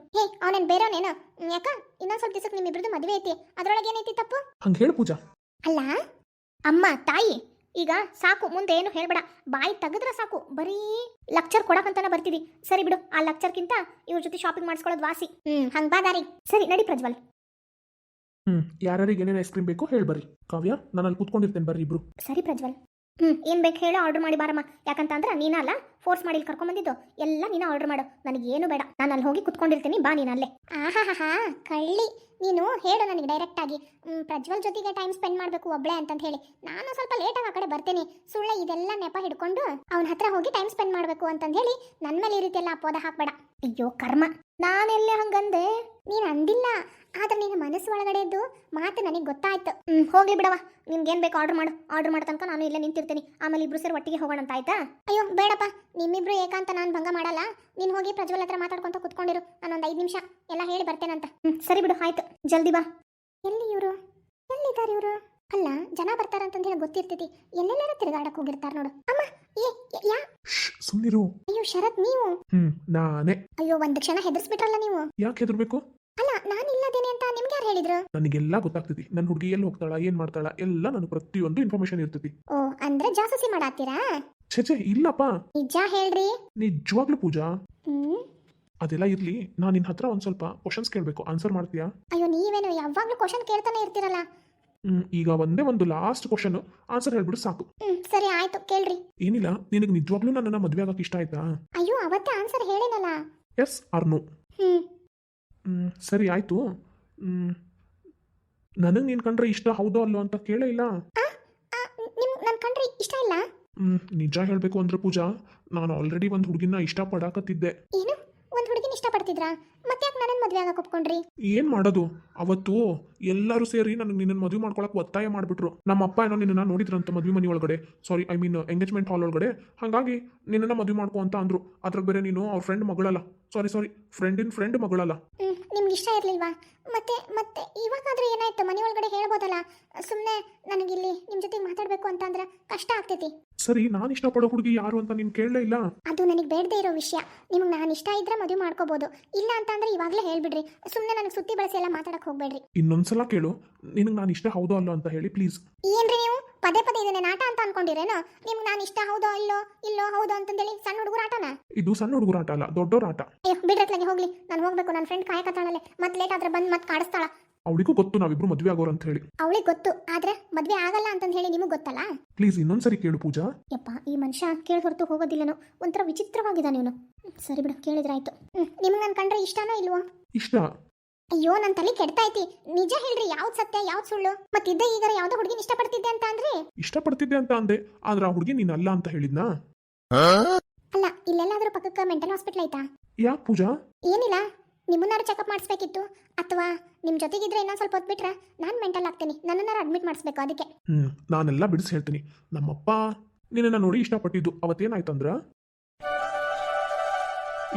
ಅವನೇನು ಬೇರೆಯವನೇನು? ಯಾಕ ಇನ್ನೊಂದು ಸ್ವಲ್ಪ ದಿವಸಕ್ಕೆ ನಿಮ್ಮಿಬ್ರದ್ದು ಮದುವೆ ಐತಿ, ಅದ್ರೊಳಗೆ ಏನೈತಿ ತಪ್ಪು? ಹಂಗೆ ಹೇಳು ಪೂಜಾ. ಅಲ್ಲ ಅಮ್ಮ ತಾಯಿ, ಈಗ ಸಾಕು, ಮುಂದೆ ಏನು ಹೇಳ್ಬೇಡ. ಬಾಯಿ ತೆಗೆದ್ರೆ ಸಾಕು, ಬರೀ ಲೆಕ್ಚರ್ ಕೊಡಕಂತಾನೆ ಬರ್ತಿದಿ. ಸರಿ ಬಿಡು, ಆ ಲೆಕ್ಚರ್ಗಿಂತ ಇವ್ರ ಜೊತೆ ಶಾಪಿಂಗ್ ಮಾಡಿಸ್ಕೊಳ್ಳೋದು ವಾಸಿ. ಹಂಗ ಬಾದಾರಿ. ಸರಿ, ನಡಿ ಪ್ರಜ್ವಲ್. ಯಾರಿಗೆ ಏನೇನು ಐಸ್ ಕ್ರೀಮ್ ಬೇಕು ಹೇಳಿ ಬರ್ರಿ. ಕಾವ್ಯ, ನಾನು ಅಲ್ಲಿ ಕೂತ್ಕೊಂಡಿರ್ತೇನೆ, ಬರ್ರಿ ಇಬ್ರು. ಸರಿ ಪ್ರಜ್ವಲ್. ಏನು ಬೇಕು ಹೇಳೋ, ಆರ್ಡರ್ ಮಾಡಿ ಬಾರಮ್ಮ. ಯಾಕಂತ ಅಂದ್ರೆ ನೀನಲ್ಲ ಫೋರ್ಸ್ ಮಾಡಿ ಇಲ್ಲಿ ಕರ್ಕೊಂಬಂದಿದ್ದು, ಎಲ್ಲ ನೀನು ಆರ್ಡರ್ ಮಾಡು, ನನಗೇನು ಬೇಡ. ನಾನು ಅಲ್ಲಿ ಹೋಗಿ ಕುತ್ಕೊಂಡಿರ್ತೀನಿ, ಬಾ ನೀನು ಅಲ್ಲೇ. ಆಹಾ ಕಳ್ಳಿ, ನೀನು ಹೇಳು ನನಗೆ ಡೈರೆಕ್ಟ್ ಆಗಿ. ಪ್ರಜ್ವಲ್ ಜೊತೆಗೆ ಟೈಮ್ ಸ್ಪೆಂಡ್ ಮಾಡಬೇಕು ಒಬ್ಳೆ ಅಂತಂತ ಹೇಳಿ. ನಾನು ಸ್ವಲ್ಪ ಲೇಟಾಗಿ ಆ ಕಡೆ ಬರ್ತೀನಿ. ಸುಳ್ಳೆ ಇದೆಲ್ಲ ನೆಪ ಹಿಡ್ಕೊಂಡು ಅವನ ಹತ್ರ ಹೋಗಿ ಟೈಮ್ ಸ್ಪೆಂಡ್ ಮಾಡಬೇಕು ಅಂತಂದು ಹೇಳಿ ನನ್ನ ಮೇಲೆ ಈ ರೀತಿ ಎಲ್ಲ ಅಪೋದ ಹಾಕ್ಬೇಡ. ಅಯ್ಯೋ ಕರ್ಮ, ನಾನೆಲ್ಲೇ ಹಂಗಂದೆ? ನೀನು ಅಂದಿಲ್ಲ, ಆದ್ರೆ ನಿನ್ನ ಮನಸ್ಸು ಒಳಗಡೆ ಇದ್ದು ಮಾತು ನನಗೆ ಗೊತ್ತಾಯ್ತು. ಹೋಗ್ಲಿ ಬಿಡವ, ನಿನ್ಗೇನು ಬೇಕು ಆರ್ಡರ್ ಮಾಡು. ಆರ್ಡರ್ ಮಾಡೋ ತನಕ ನಾನು ಇಲ್ಲೇ ನಿಂತಿರ್ತೀನಿ. ಆಮೇಲೆ ಇಬ್ರು ಸೇರಿ ಒಟ್ಟಿಗೆ ಹೋಗೋಣ ಅಂತ, ಆಯ್ತಾ? ಅಯ್ಯೋ ಬೇಡಪ್ಪ, ನಿಮ್ಮಿಬ್ರು ಏಕಾಂತ ನಾನು ಭಂಗ ಮಾಡಲ್ಲ. ನೀನು ಹೋಗಿ ಪ್ರಜ್ವಲ್ ಹತ್ರ ಮಾತಾಡ್ಕೊಂತ ಕುತ್ಕೊಂಡಿರು, ನಾನೊಂದು 5 ನಿಮಿಷ ಎಲ್ಲ ಹೇಳಿ ಬರ್ತೇನಂತ. ಸರಿ ಬಿಡು, ಆಯ್ತು, ಜಲ್ದಿ ಬಾ. ಎಲ್ಲಿ ಇವರು? ಎಲ್ಲಿದ್ದಾರೆ ಇವರು? ಅಲ್ಲ, ಜನ ಬರ್ತಾರಂತಂದು ಹೇಳಿ ಗೊತ್ತಿರ್ತೈತಿ, ಎಲ್ಲೆಲ್ಲಾರ ತಿರುಗಾಡಕ್ ಹೋಗಿರ್ತಾರ ನೋಡು. ಅಮ್ಮ, ಯಾ ಸುಮ್ಮನಿರು. ಅಯ್ಯೋ ಶರತ್, ನೀವು? ನಾನೇ. ಅಯ್ಯೋ, ಒಂದು ಕ್ಷಣ ಹೆದರ್ಸ್ಬಿಟ್ರಲ್ಲ ನೀವು. ಯಾಕೆ ಹೆದರ್ಬೇಕು? ಅಲ್ಲ, ನಾನು ಇಲ್ಲದೇನೆ ಅಂತ ನಿಮ್ಗೆ ಯಾರು ಹೇಳಿದ್ರು? ನನಗೆಲ್ಲ ಗೊತ್ತಾಗ್ತೈತಿ. ನನ್ನ ಹುಡುಗಿ ಎಲ್ಲಿ ಹೋಗ್ತಾಳ, ಏನ್ ಮಾಡ್ತಾಳ, ಎಲ್ಲ ನನಗೆ ಪ್ರತಿಯೊಂದು ಇನ್ಫಾರ್ಮೇಶನ್ ಇರ್ತೈತಿ. ಓ, ಅಂದ್ರೆ ಜಾಸೂಸಿ ಮಾಡಾತ್ತೀರಾ? ಛೇ ಇಲ್ಲಪ್ಪ, ನಿಜ ಹೇಳ್ರಿ. ನಿಜವಾಗ್ಲೂ ಪೂಜಾ, ಅದೆಲ್ಲ ಇರ್ಲಿ. ನಾನು ನಿನ್ನ ಹತ್ರ ಒಂದ್ ಸ್ವಲ್ಪ ಕ್ವಶನ್ಸ್ ಕೇಳಬೇಕು, ಆನ್ಸರ್ ಮಾಡ್ತೀಯಾ? ಅಯ್ಯೋ, ನೀವೇನು ಯಾವಾಗ್ಲೂ ಕ್ವಶನ್ ಕೇಳ್ತಾನೆ ಇರ್ತೀರಲ್ಲ. ಈಗ ಒಂದೇ ಒಂದು ಲಾಸ್ಟ್ ಕ್ವಶನ್, ಆನ್ಸರ್ ಹೇಳ್ಬಿಡು ಸಾಕು. ಸರಿ ಆಯ್ತು, ಕೇಳ್ರಿ. ಏನಿಲ್ಲ, ನಿನಗೆ ನಿಜವಾಗ್ಲೂ ನನ್ನನ್ನ ಮದುವೆ ಆಗಕ್ಕೆ ಇಷ್ಟ ಆಯ್ತಾ? ಅಯ್ಯೋ, ಅವತ್ತೇ ಆನ್ಸರ್ ಹೇಳಿನಲ್ಲ. Yes or no? ಸರಿ ಆಯ್ತು. ನನಗೆ ನೀನ್ ಕಂಡ್ರೆ ಇಷ್ಟ ಹೌದೋ ಅಲ್ಲೋ ಅಂತ ಕೇಳೇ ಇಲ್ಲ. ನನ್ ಕಂಡ್ರೆ ಇಷ್ಟ ಇಲ್ಲ? ನಿಜ ಹೇಳ್ಬೇಕು ಅಂದ್ರೆ ಪೂಜಾ, ನಾನು ಆಲ್ರೆಡಿ ಒಂದು ಹುಡುಗಿನ ಇಷ್ಟಪಡಾಕತ್ತಿದ್ದೆ. ಏನು, ಒಂದು ಹುಡುಗಿನ ಇಷ್ಟಪಡ್ತಿದ್ರಾ? ಮತ್ತೆ ಯಾಕೆ ನನ್ನ ಮದುವೆ ಆಗಕ್ಕೆ ಒಪ್ಕೊಂಡ್ರಿ? ಏನ್ ಮಾಡೋದು, ಅವತ್ತು ಎಲ್ಲರೂ ಸೇರಿ ನನಗೆ ನಿನ್ನ ಮದುವೆ ಮಾಡ್ಕೊಳಕ್ ಒತ್ತಾಯ ಮಾಡ್ಬಿಟ್ರು. ನಮ್ಮ ಅಪ್ಪ ಏನೋ ನಿನ್ನ ನೋಡಿದ್ರಂತ ಮದುವೆ ಮನೆ ಒಳಗಡೆ, ಸಾರಿ ಐ ಮೀನ್ ಎಂಗೇಜ್ಮೆಂಟ್ ಹಾಲ್ ಒಳಗಡೆ. ಹಾಗಾಗಿ ನಿನ್ನ ಮದುವೆ ಮಾಡ್ಕೊ ಅಂತ ಅಂದ್ರು. ಅದ್ರಾಗ ಬೇರೆ ನೀನು ಅವ್ರ ಫ್ರೆಂಡ್ ಮಗಳಲ್ಲ, ಸಾರಿ ಫ್ರೆಂಡಿನ ಫ್ರೆಂಡ್ ಮಗಳಲ್ಲ. ನಿಮ್ಗೆ ಇಷ್ಟ ಇರ್ಲಿಲ್ವಾ? ಮತ್ತೆ ಮತ್ತೆ ಇವಾಗಾದ್ರೂ ಏನಾಯ್ತು? ಮನೆ ಒಳಗಡೆ ಹೇಳ್ಬೋದಲ್ಲ. ಸುಮ್ಮನೆ ನನಗಿಲ್ಲಿ ನಿಮ್ಮ ಜೊತೆಗೆ ಮಾತಾಡ್ಬೇಕು ಅಂತ ಅಂದ್ರೆ ಕಷ್ಟ ಆಗ್ತೈತಿ. ಸರಿ, ನಾನು ಇಷ್ಟಪಡೋ ಹುಡುಗಿ ಯಾರು ಅಂತ ನೀನು ಕೇಳಲೇ ಇಲ್ಲ. ಅದು ನನಗೆ ಬೇಡದೇ ಇರೋ ವಿಷಯ. ನಿಮ್ಗೆ ನಾನು ಇಷ್ಟ ಇದ್ರೆ ಮದುವೆ ಮಾಡ್ಕೋಬಹುದು, ಇಲ್ಲ ಅಂತ ಅಂದ್ರೆ ಇವಾಗಲೇ ಹೇಳ್ಬಿಡ್ರಿ. ಸುಮ್ಮನೆ ನನಗೆ ಸುತ್ತಿ ಬಳಸಿ ಎಲ್ಲ ಮಾತಾಡಕ್ ಹೋಗ್ಬೇಡ್ರಿ. ಇನ್ನೊಂದ್ಸಲ ಕೇಳು, ನಿನಗೆ ನಾನು ಇಷ್ಟ ಹೌದೋ ಅಲ್ಲೋ ಅಂತ ಹೇಳಿ ಪ್ಲೀಸ್. ಏನ್ರಿ ನೀವು ಪದೇ ಪದೇ ಇದನ್ನೇ ನಾಟ ಅಂತ ಅನ್ಕೊಂಡಿರೇನೋ? ನಿಮ್ಗೆ ನಾನು ಇಷ್ಟ ಹೌದೋ ಇಲ್ಲೋ ಹೌದೋ ಅಂತಂದೇಳಿ ಸಣ್ಣ ಹುಡುಗರ ಆಟನ? ಇದು ಸಣ್ಣ ಹುಡುಗರ ಆಟ ಅಲ್ಲ, ದೊಡ್ಡೋರ ಆಟ. ಅಯ್ಯೋ ಬಿಡ್ರತ್ಲಾಗೆ ಹೋಗ್ಲಿ, ನಾನು ಹೋಗ್ಬೇಕು. ನನ್ನ ಫ್ರೆಂಡ್ ಕಾಯಕತ್ತಾಳಲ್ಲೇ, ಮತ್ತೆ ಲೇಟ್ ಆದ್ರೆ ಬಂದು ಮತ್ತೆ ಕಾಡಿಸ್ತಾಳ. ಅವಳಿಗೂ ಗೊತ್ತು ನಾವಿಬ್ರು ಮದುವೆ ಆಗೋರು ಅಂತ ಹೇಳಿ. ಅವಳಿಗೆ ಗೊತ್ತು, ಆದ್ರೆ ಮದ್ವೆ ಆಗಲ್ಲ ಅಂತಂದು ಹೇಳಿ ನಿಮಗೆ ಗೊತ್ತಲ್ಲ. ಪ್ಲೀಸ್ ಇನ್ನೊಂದ್ಸರಿ ಕೇಳು ಪೂಜಾ. ಯಪ್ಪ, ಈ ಮನುಷ್ಯ ಕೇಳಿ ಹೊರತು ಹೋಗೋದಿಲ್ಲನೋ, ಒಂಥರ ವಿಚಿತ್ರವಾಗಿದ್ದಾನೆ ಇವನು. ಸರಿ ಬಿಡು, ಕೇಳಿದ್ರಾಯ್ತು. ನಿಮ್ಗೆ ನಾನು ಕಂಡ್ರೆ ಇಷ್ಟನೋ ಇಲ್ವೋ? ಇಷ್ಟ. ಅಯ್ಯೋ, ನನ್ನ ತಲೆ ಕೆಡ್ತಾ ಐತಿ. ನಿಜ ಹೇಳ್ರಿ, ಯಾವ್ದು ಸತ್ಯ ಯಾವ್ದು ಸುಳ್ಳು? ಮತ್ತಿದ್ದ ಈಗ ಯಾವ್ದೋ ಹುಡುಗಿನ ಇಷ್ಟಪಡ್ತಿದ್ದೆ ಅಂತ ಅಂದ್ರೆ? ಇಷ್ಟಪಡ್ತಿದ್ದೆ ಅಂತ ಅಂದೆ, ಆದ್ರೆ ಆ ಹುಡುಗಿ ನೀನಲ್ಲ ಅಂತ ಹೇಳಿದ್ನಾ? ಅಲ್ಲ, ಇಲ್ಲೆಲ್ಲಾದ್ರೂ ಪಕ್ಕಕ್ಕೆ ಮೆಂಟಲ್ ಹಾಸ್ಪಿಟಲ್ ಐತಾ? ಯಾಕೆ ಪೂಜಾ? ಏನಿಲ್ಲ, ನಿಮ್ಮನ್ನಾರು ಚೆಕಪ್ ಮಾಡಿಸ್ಬೇಕಿತ್ತು. ಅಥವಾ ನಿಮ್ಮ ಜೊತೆಗಿದ್ರೆ ಇನ್ನೊಂದು ಸ್ವಲ್ಪ ಹೊತ್ತು ಬಿಟ್ರೆ ನಾನು ಮೆಂಟಲ್ ಆಗ್ತೀನಿ, ನನ್ನನ್ನಾರು ಅಡ್ಮಿಟ್ ಮಾಡಿಸ್ಬೇಕು, ಅದಕ್ಕೆ. ನಾನೆಲ್ಲ ಬಿಡಿಸಿ ಹೇಳ್ತೀನಿ. ನಮ್ಮಪ್ಪ ನಿನ್ನ ನೋಡಿ ಇಷ್ಟಪಟ್ಟಿದ್ದು. ಅವತ್ತೇನಾಯ್ತಂದ್ರ,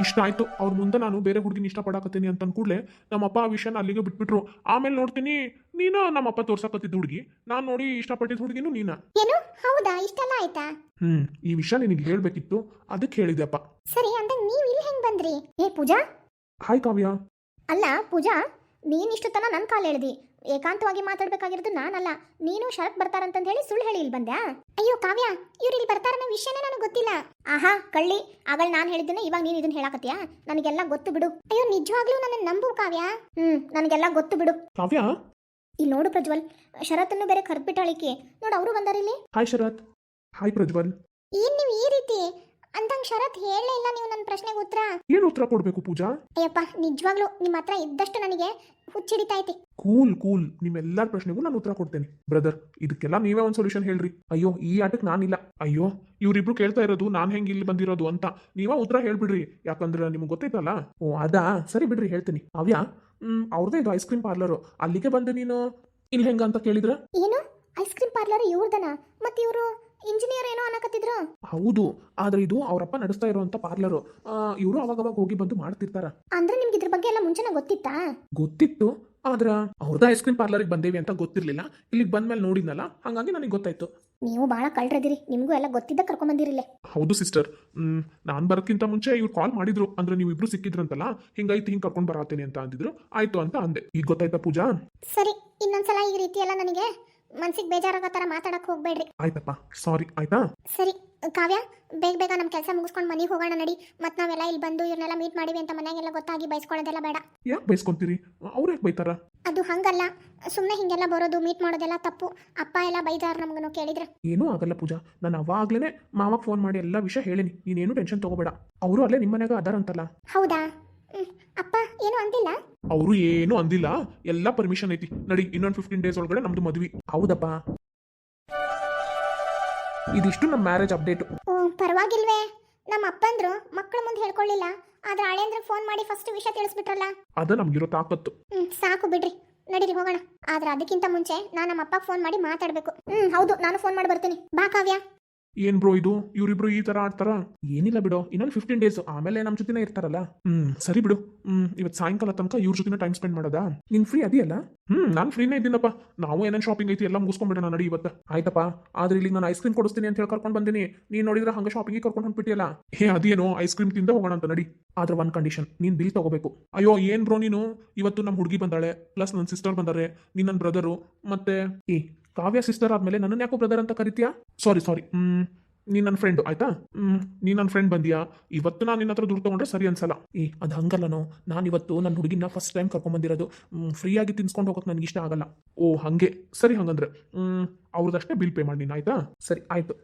ಇಷ್ಟ ಆಯ್ತು, ಅವ್ರ ಮುಂದೆ ನಾನು ಬೇರೆ ಹುಡುಗಿನ ಇಷ್ಟಪಡಾಕತ್ತೀನಿ ಅಂತ ಕೂಡಲೇ ನಮ್ಮಪ್ಪ ಆ ವಿಷಯನ ಅಲ್ಲಿಗೆ ಬಿಟ್ಬಿಟ್ರು. ಆಮೇಲೆ ನೋಡ್ತೀನಿ ನೀನು ನಮ್ಮಪ್ಪ ತೋರ್ಸಕತ್ತಿದ್ದ ಹುಡುಗಿ, ನಾನು ನೋಡಿ ಇಷ್ಟಪಟ್ಟಿದ್ದ ಹುಡುಗಿನೂ ನೀನ. ಏನು, ಹೌದಾ? ಇಷ್ಟೆಲ್ಲ ಆಯ್ತಾ? ಈ ವಿಷಯ ನಿನಗೆ ಹೇಳ್ಬೇಕಿತ್ತು, ಅದಕ್ಕೆ ಹೇಳಿದೆಪ್ಪ. ಸರಿ, ಅಂದಾಗ ನೀವು ಇಲ್ಲಿ ಹೆಂಗ್ ಬಂದ್ರಿ? ಏ ಪೂಜಾ. ಹಾಯ್ ಕಾವ್ಯ. ಅಲ್ಲ ಪೂಜಾ, ನೀನಿಷ್ಟು ತನ ನನ್ನ ಕಾಲು ಎಳ್ದಿ. ಏಕಾಂತವಾಗಿ ಮಾತಾಡ್ಬೇಕಾಗಿರೋದು ನಾನಲ್ಲ, ನೀನು ಶರತ್ ಬರ್ತಾರಂತಂದು ಹೇಳಿ ಸುಳ್ಳು ಹೇಳಿ ಇಲ್ಲಿ ಬಂದ್ಯಾ? ಅಯ್ಯೋ ಕಾವ್ಯ, ಇವ್ರು ಇಲ್ಲಿ ಬರ್ತಾರನ್ನೋ ವಿಷಯನೇ ನನಗೆ ಗೊತ್ತಿಲ್ಲ. ಆಹಾ ಕಳ್ಳಿ, ಆಗ ನಾನು ಹೇಳಿದ್ದೇನೆ, ಇವಾಗ ನೀನು ಇದನ್ನ ಹೇಳಕತ್ತೀಯಾ? ನನಗೆಲ್ಲ ಗೊತ್ತು ಬಿಡು. ಅಯ್ಯೋ ನಿಜವಾಗ್ಲೂ ನನ್ನ ನಂಬು ಕಾವ್ಯ. ನನಗೆಲ್ಲ ಗೊತ್ತು ಬಿಡು. ಕಾವ್ಯ, ಇಲ್ಲಿ ನೋಡು ಪ್ರಜ್ವಲ್, ಶರತ್ತನ್ನು ಬೇರೆ ಕರ್ದ್ಬಿಟ್ಟಾಳಿಕೆ ನೋಡು, ಅವರು ಬಂದಾರ ಇಲ್ಲಿ. ಹಾಯ್ ಶರತ್. ಹಾಯ್ ಪ್ರಜ್ವಲ್. ಏನ್ ನೀವು ಈ ರೀತಿ ಅಂದಂಗ್ ಶರತ್ ಹೇಳಲೇ ಇಲ್ಲ ನೀವು ನನ್ನ ಪ್ರಶ್ನೆಗೆ ಉತ್ತರ. ಏನು ಉತ್ತರ ಕೊಡಬೇಕು ಪೂಜಾ? ಅಯ್ಯಪ್ಪ ನಿಜವಾಗ್ಲೂ ನಿಮ್ಮ ಹತ್ರ ಇದ್ದಷ್ಟು ನನಗೆ ಹುಚ್ಚಿಡಿತೈತಿ. ಕೂಲ್ ನಿಮ್ಮೆಲ್ಲರ ಪ್ರಶ್ನೆಗೂ ನಾನು ಉತ್ತರ ಕೊಡ್ತೇನೆ ಬ್ರದರ್. ಇದಕ್ಕೆಲ್ಲ ನೀವೇ ಒಂದು ಸೊಲ್ಯೂಷನ್ ಹೇಳ್ರಿ. ಅಯ್ಯೋ ಈ ಆಟಕ್ಕೆ ನಾನಿಲ್ಲ. ಅಯ್ಯೋ ಇವ್ರಿಬ್ರು ಕೇಳ್ತಾ ಇರೋದು ನಾನು ಹೆಂಗೆ ಇಲ್ಲಿ ಬಂದಿರೋದು ಅಂತ. ನೀವೇ ಉತ್ತರ ಹೇಳ್ಬಿಡ್ರಿ, ಯಾಕಂದ್ರೆ ನಿಮ್ಗೆ ಗೊತ್ತೈತಲ್ಲ. ಓ ಅದಾ, ಸರಿ ಬಿಡ್ರಿ ಹೇಳ್ತೀನಿ. ಅವ್ಯಾ, ಅವ್ರದ್ದೇ ಇದು ಐಸ್ ಕ್ರೀಮ್ ಪಾರ್ಲರು. ಅಲ್ಲಿಗೆ ಬಂದು ನೀನು ಇಲ್ಲಿ ಹೆಂಗ ಅಂತ ಕೇಳಿದ್ರ? ಏನು ಐಸ್ ಕ್ರೀಮ್ ಪಾರ್ಲರ್ ಇವ್ರದನ? ಮತ್ತೆ ಇವರು ಇಂಜಿನಿಯರ್ ಏನೋ ಅನ್ನಕತ್ತಿದ್ರು. ಹೌದು, ಆದ್ರೆ ಇದು ಅವರಪ್ಪ ನಡೆಸ್ತಾ ಇರುವಂತ ಪಾರ್ಲರು. ಇವರು ಅವಾಗ ಹೋಗಿ ಬಂದು ಮಾಡ್ತಿರ್ತಾರ. ಅಂದ್ರೆ ನಿಮ್ಗೆ ಇದ್ರ ಬಗ್ಗೆ ಎಲ್ಲ ಮುಂಚೆನ ಗೊತ್ತಿತ್ತಾ? ಗೊತ್ತಿತ್ತು, ಆದ್ರ ಅವ್ರದ ಐಸ್ ಕ್ರೀಮ್ ಪಾರ್ಲರ್ಗೆ ಬಂದೇವಿ ಅಂತ ಗೊತ್ತಿರ್ಲಿಲ್ಲ. ಇಲ್ಲಿಗೆ ಬಂದ್ಮೇಲೆ ನೋಡಿದ್ನಲ್ಲ, ಹಂಗಾಗಿ ನನಗೆ ಗೊತ್ತಾಯ್ತು. ನೀವು ಬಹಳ ಕಳ್ರದಿರಿ, ನಿಮಗೂ ಎಲ್ಲ ಗೊತ್ತಿದ್ದ ಕರ್ಕೊಂಡ್ ಬಂದಿರಿಲ್ಲ. ಹೌದು ಸಿಸ್ಟರ್. ನಾನು ಬರೋಕ್ಕಿಂತ ಮುಂಚೆ ಇವ್ರು ಕಾಲ್ ಮಾಡಿದ್ರು. ಅಂದ್ರೆ ನೀವು ಇಬ್ರು ಸಿಕ್ಕಿದ್ರಂತಲ್ಲ, ಹಿಂಗಾಯ್ತು ಹಿಂಗೆ ಕರ್ಕೊಂಡು ಬರತ್ತೇನೆ ಅಂತ ಅಂದಿದ್ರು. ಆಯ್ತು ಅಂತ ಅಂದೆ. ಈಗ ಗೊತ್ತಾಯ್ತಾ ಪೂಜಾ? ಸರಿ, ಇನ್ನೊಂದ್ಸಲ ಈ ರೀತಿ ಎಲ್ಲ ನನಗೆ ಮನ್ಸಿಗೆ ಬೇಜಾರಾಗೋ ಥರ ಮಾತಾಡಕ್ ಹೋಗ್ಬೇಡ್ರಿ. ಆಯ್ತಪ್ಪ, ಸಾರಿ. ಆಯ್ತಾ? ಸರಿ ಕಾವ್ಯ, ಬೇಗ ನಮ್ಮ ಕೆಲಸ ಮುಗಿಸ್ಕೊಂಡು ಮನೆಗೆ ಹೋಗೋಣ ನಡಿ. ಮತ್ತೆ ನಾವೆಲ್ಲ ಇಲ್ಲಿ ಬಂದು ಇವ್ರನ್ನೆಲ್ಲ ಮೀಟ್ ಮಾಡಿವಿ ಅಂತ ಮನೆಗೆಲ್ಲ ಗೊತ್ತಾಗಿ ಬೈಸ್ಕೊಳ್ಳೋದೆಲ್ಲ ಬೇಡ. ಯಾಕೆ ಬೈಸ್ಕೊಂತೀರಿ? ಅವ್ರು ಯಾಕೆ ಬೈತಾರ? ಅದು ಹಂಗಲ್ಲ, ಸುಮ್ಮನೆ ಹಿಂಗೆಲ್ಲ ಬರೋದು ಮೀಟ್ ಮಾಡೋದೆಲ್ಲ ತಪ್ಪು. ಅಪ್ಪ ಎಲ್ಲ ಬೈದಾರ ನಮ್ಗನು ಕೇಳಿದ್ರೆ. ಏನೂ ಆಗಲ್ಲ ಪೂಜಾ. ನಾನು ಅವಾಗ್ಲೇ ಮಾವಾಗ ಫೋನ್ ಮಾಡಿ ಎಲ್ಲ ವಿಷಯ ಹೇಳಿನಿ. ನೀನೇನು ಟೆನ್ಷನ್ ತಗೋಬೇಡ. ಅವರು ಅಲ್ಲೇ ನಿಮ್ಮ ಮನೆಯಾಗ ಅದಾರಂತಲ್ಲ. ಹೌದಾ? ಅಪ್ಪ ಏನು ಅಂದಿಲ್ಲ? ಅವರು ಏನು ಅಂದಿಲ್ಲ, ಎಲ್ಲ ಪರ್ಮಿಷನ್ ಐತಿ. ನಡಿ, ಇನ್ನೊಂದು 15 ಡೇಸ್ ಒಳಗಡೆ ನಮ್ದು ಮದ್ವಿ. ಹೌದಪ್ಪ, ಇದಿಷ್ಟು ನಮ್ಮ ಮ್ಯಾರೇಜ್ ಅಪ್ಡೇಟ್. ಓ ಪರವಾಗಿಲ್ವೇ. ನಮ್ಮ ಅಪ್ಪಂದ್ರು ಮಕ್ಕಳ ಮುಂದೆ ಹೇಳ್ಕೊಳ್ಳಿಲ್ಲ, ಆದ್ರೆ ಹಳೇಂದ್ರ ಫೋನ್ ಮಾಡಿ ಫಸ್ಟ್ ವಿಷಯ ತಿಳಿಸ್ಬಿಟ್ರಲ್ಲ. ಅದ ನಮ್ಗಿರೋ ತಾಕತ್ತು. ಸಾಕು ಬಿಡ್ರಿ, ನಡೀರಿ ಹೋಗೋಣ. ಆದ್ರೆ ಅದಕ್ಕಿಂತ ಮುಂಚೆ ನಾನು ನಮ್ಮ ಅಪ್ಪಗೆ ಫೋನ್ ಮಾಡಿ ಮಾತಾಡ್ಬೇಕು. ಹೌದು, ನಾನು ಫೋನ್ ಮಾಡಿ ಬರ್ತೀನಿ. ಬಾ ಕಾವ್ಯ. ಏನ್ ಬ್ರೋ ಇದು, ಇವ್ರಿಬ್ರು ಈ ತರ ಆಡ್ತಾರ? ಏನಿಲ್ಲ ಬಿಡೋ, ಇನ್ನೊಂದು 15 ಡೇಸ್ ಆಮೇಲೆ ನಮ್ಮ ಜೊತೆನೇ ಇರ್ತಾರಲ್ಲ. ಸರಿ ಬಿಡು. ಇವತ್ತು ಸಾಯಂಕಾಲ ತನಕ ಇವ್ರ ಜೊತೆ ಟೈಮ್ ಸ್ಪೆಂಡ್ ಮಾಡೋದಾ? ನೀನ್ ಫ್ರೀ ಅದೆಯಲ್ಲ? ನಾನು ಫ್ರೀನೇ ಇದ್ದೀನಪ್ಪ. ನಾವು ಏನೇನು ಶಾಪಿಂಗ್ ಐತಿ ಎಲ್ಲ ಮುಗಿಸ್ಕೊಂಡ್ಬಿಡೋಣ ನಡಿ ಇವತ್ತು. ಆಯ್ತಪ್ಪ, ಆದ್ರೆ ಇಲ್ಲಿ ನಾನು ಐಸ್ ಕ್ರೀಮ್ ಕೊಡಿಸ್ತೀನಿ ಅಂತ ಹೇಳಿ ಕರ್ಕೊಂಡು ಬಂದಿನಿ. ನೀನ್ ನೋಡಿದ್ರೆ ಹಂಗೆ ಶಾಪಿಂಗ್ ಕರ್ಕೊಂಡು ಹೊಂಟ್ಬಿಟ್ಟಿಯಲ್ಲ. ಅದೇನೋ ಐಸ್ ಕ್ರೀಮ್ ತಿಂದ ಹೋಗೋಣ ಅಂತ ನಡಿ. ಆದ್ರೆ ಒಂದು ಕಂಡೀಷನ್, ನೀನ್ ಬಿಲ್ ತಗೋಬೇಕು. ಅಯ್ಯೋ ಏನ್ ಬ್ರೋ ನೀನು, ಇವತ್ತು ನಮ್ಮ ಹುಡುಗಿ ಬಂದಾಳೆ, ಪ್ಲಸ್ ನನ್ನ ಸಿಸ್ಟರ್ ಬಂದಾರೆ, ನೀನ್ ನನ್ನ ಬ್ರದರು, ಮತ್ತೆ ಕಾವ್ಯ ಸಿಸ್ಟರ್ ಆದ್ಮೇಲೆ ನನ್ನನ್ನು ಯಾಕೋ ಬ್ರದರ್ ಅಂತ ಕರಿತೀಯಾ? ಸಾರಿ. ನೀನ್ ನನ್ನ ಫ್ರೆಂಡು, ಆಯ್ತಾ? ನೀನ್ ನನ್ನ ಫ್ರೆಂಡ್ ಬಂದಿಯಾ, ಇವತ್ತು ನಾನು ನಿನ್ನ ಹತ್ರ ದುಡ್ಡು ತಗೊಂಡ್ರೆ ಸರಿ ಅನ್ಸಲ್ಲ. ಅದು ಹಂಗಲ್ಲನೋ, ನಾನು ಇವತ್ತು ನನ್ನ ಹುಡುಗಿನ ಫಸ್ಟ್ ಟೈಮ್ ಕರ್ಕೊಂಬಂದಿರೋದು. ಫ್ರೀಯಾಗಿ ತಿನ್ಸ್ಕೊಂಡು ಹೋಗೋಕೆ ನನಗೆ ಇಷ್ಟ ಆಗಲ್ಲ. ಓ ಹಂಗೆ, ಸರಿ. ಹಂಗಂದ್ರೆ ಅವ್ರದಷ್ಟೇ ಬಿಲ್ ಪೇ ಮಾಡಿ ನೀನು, ಆಯ್ತಾ? ಸರಿ ಆಯ್ತು.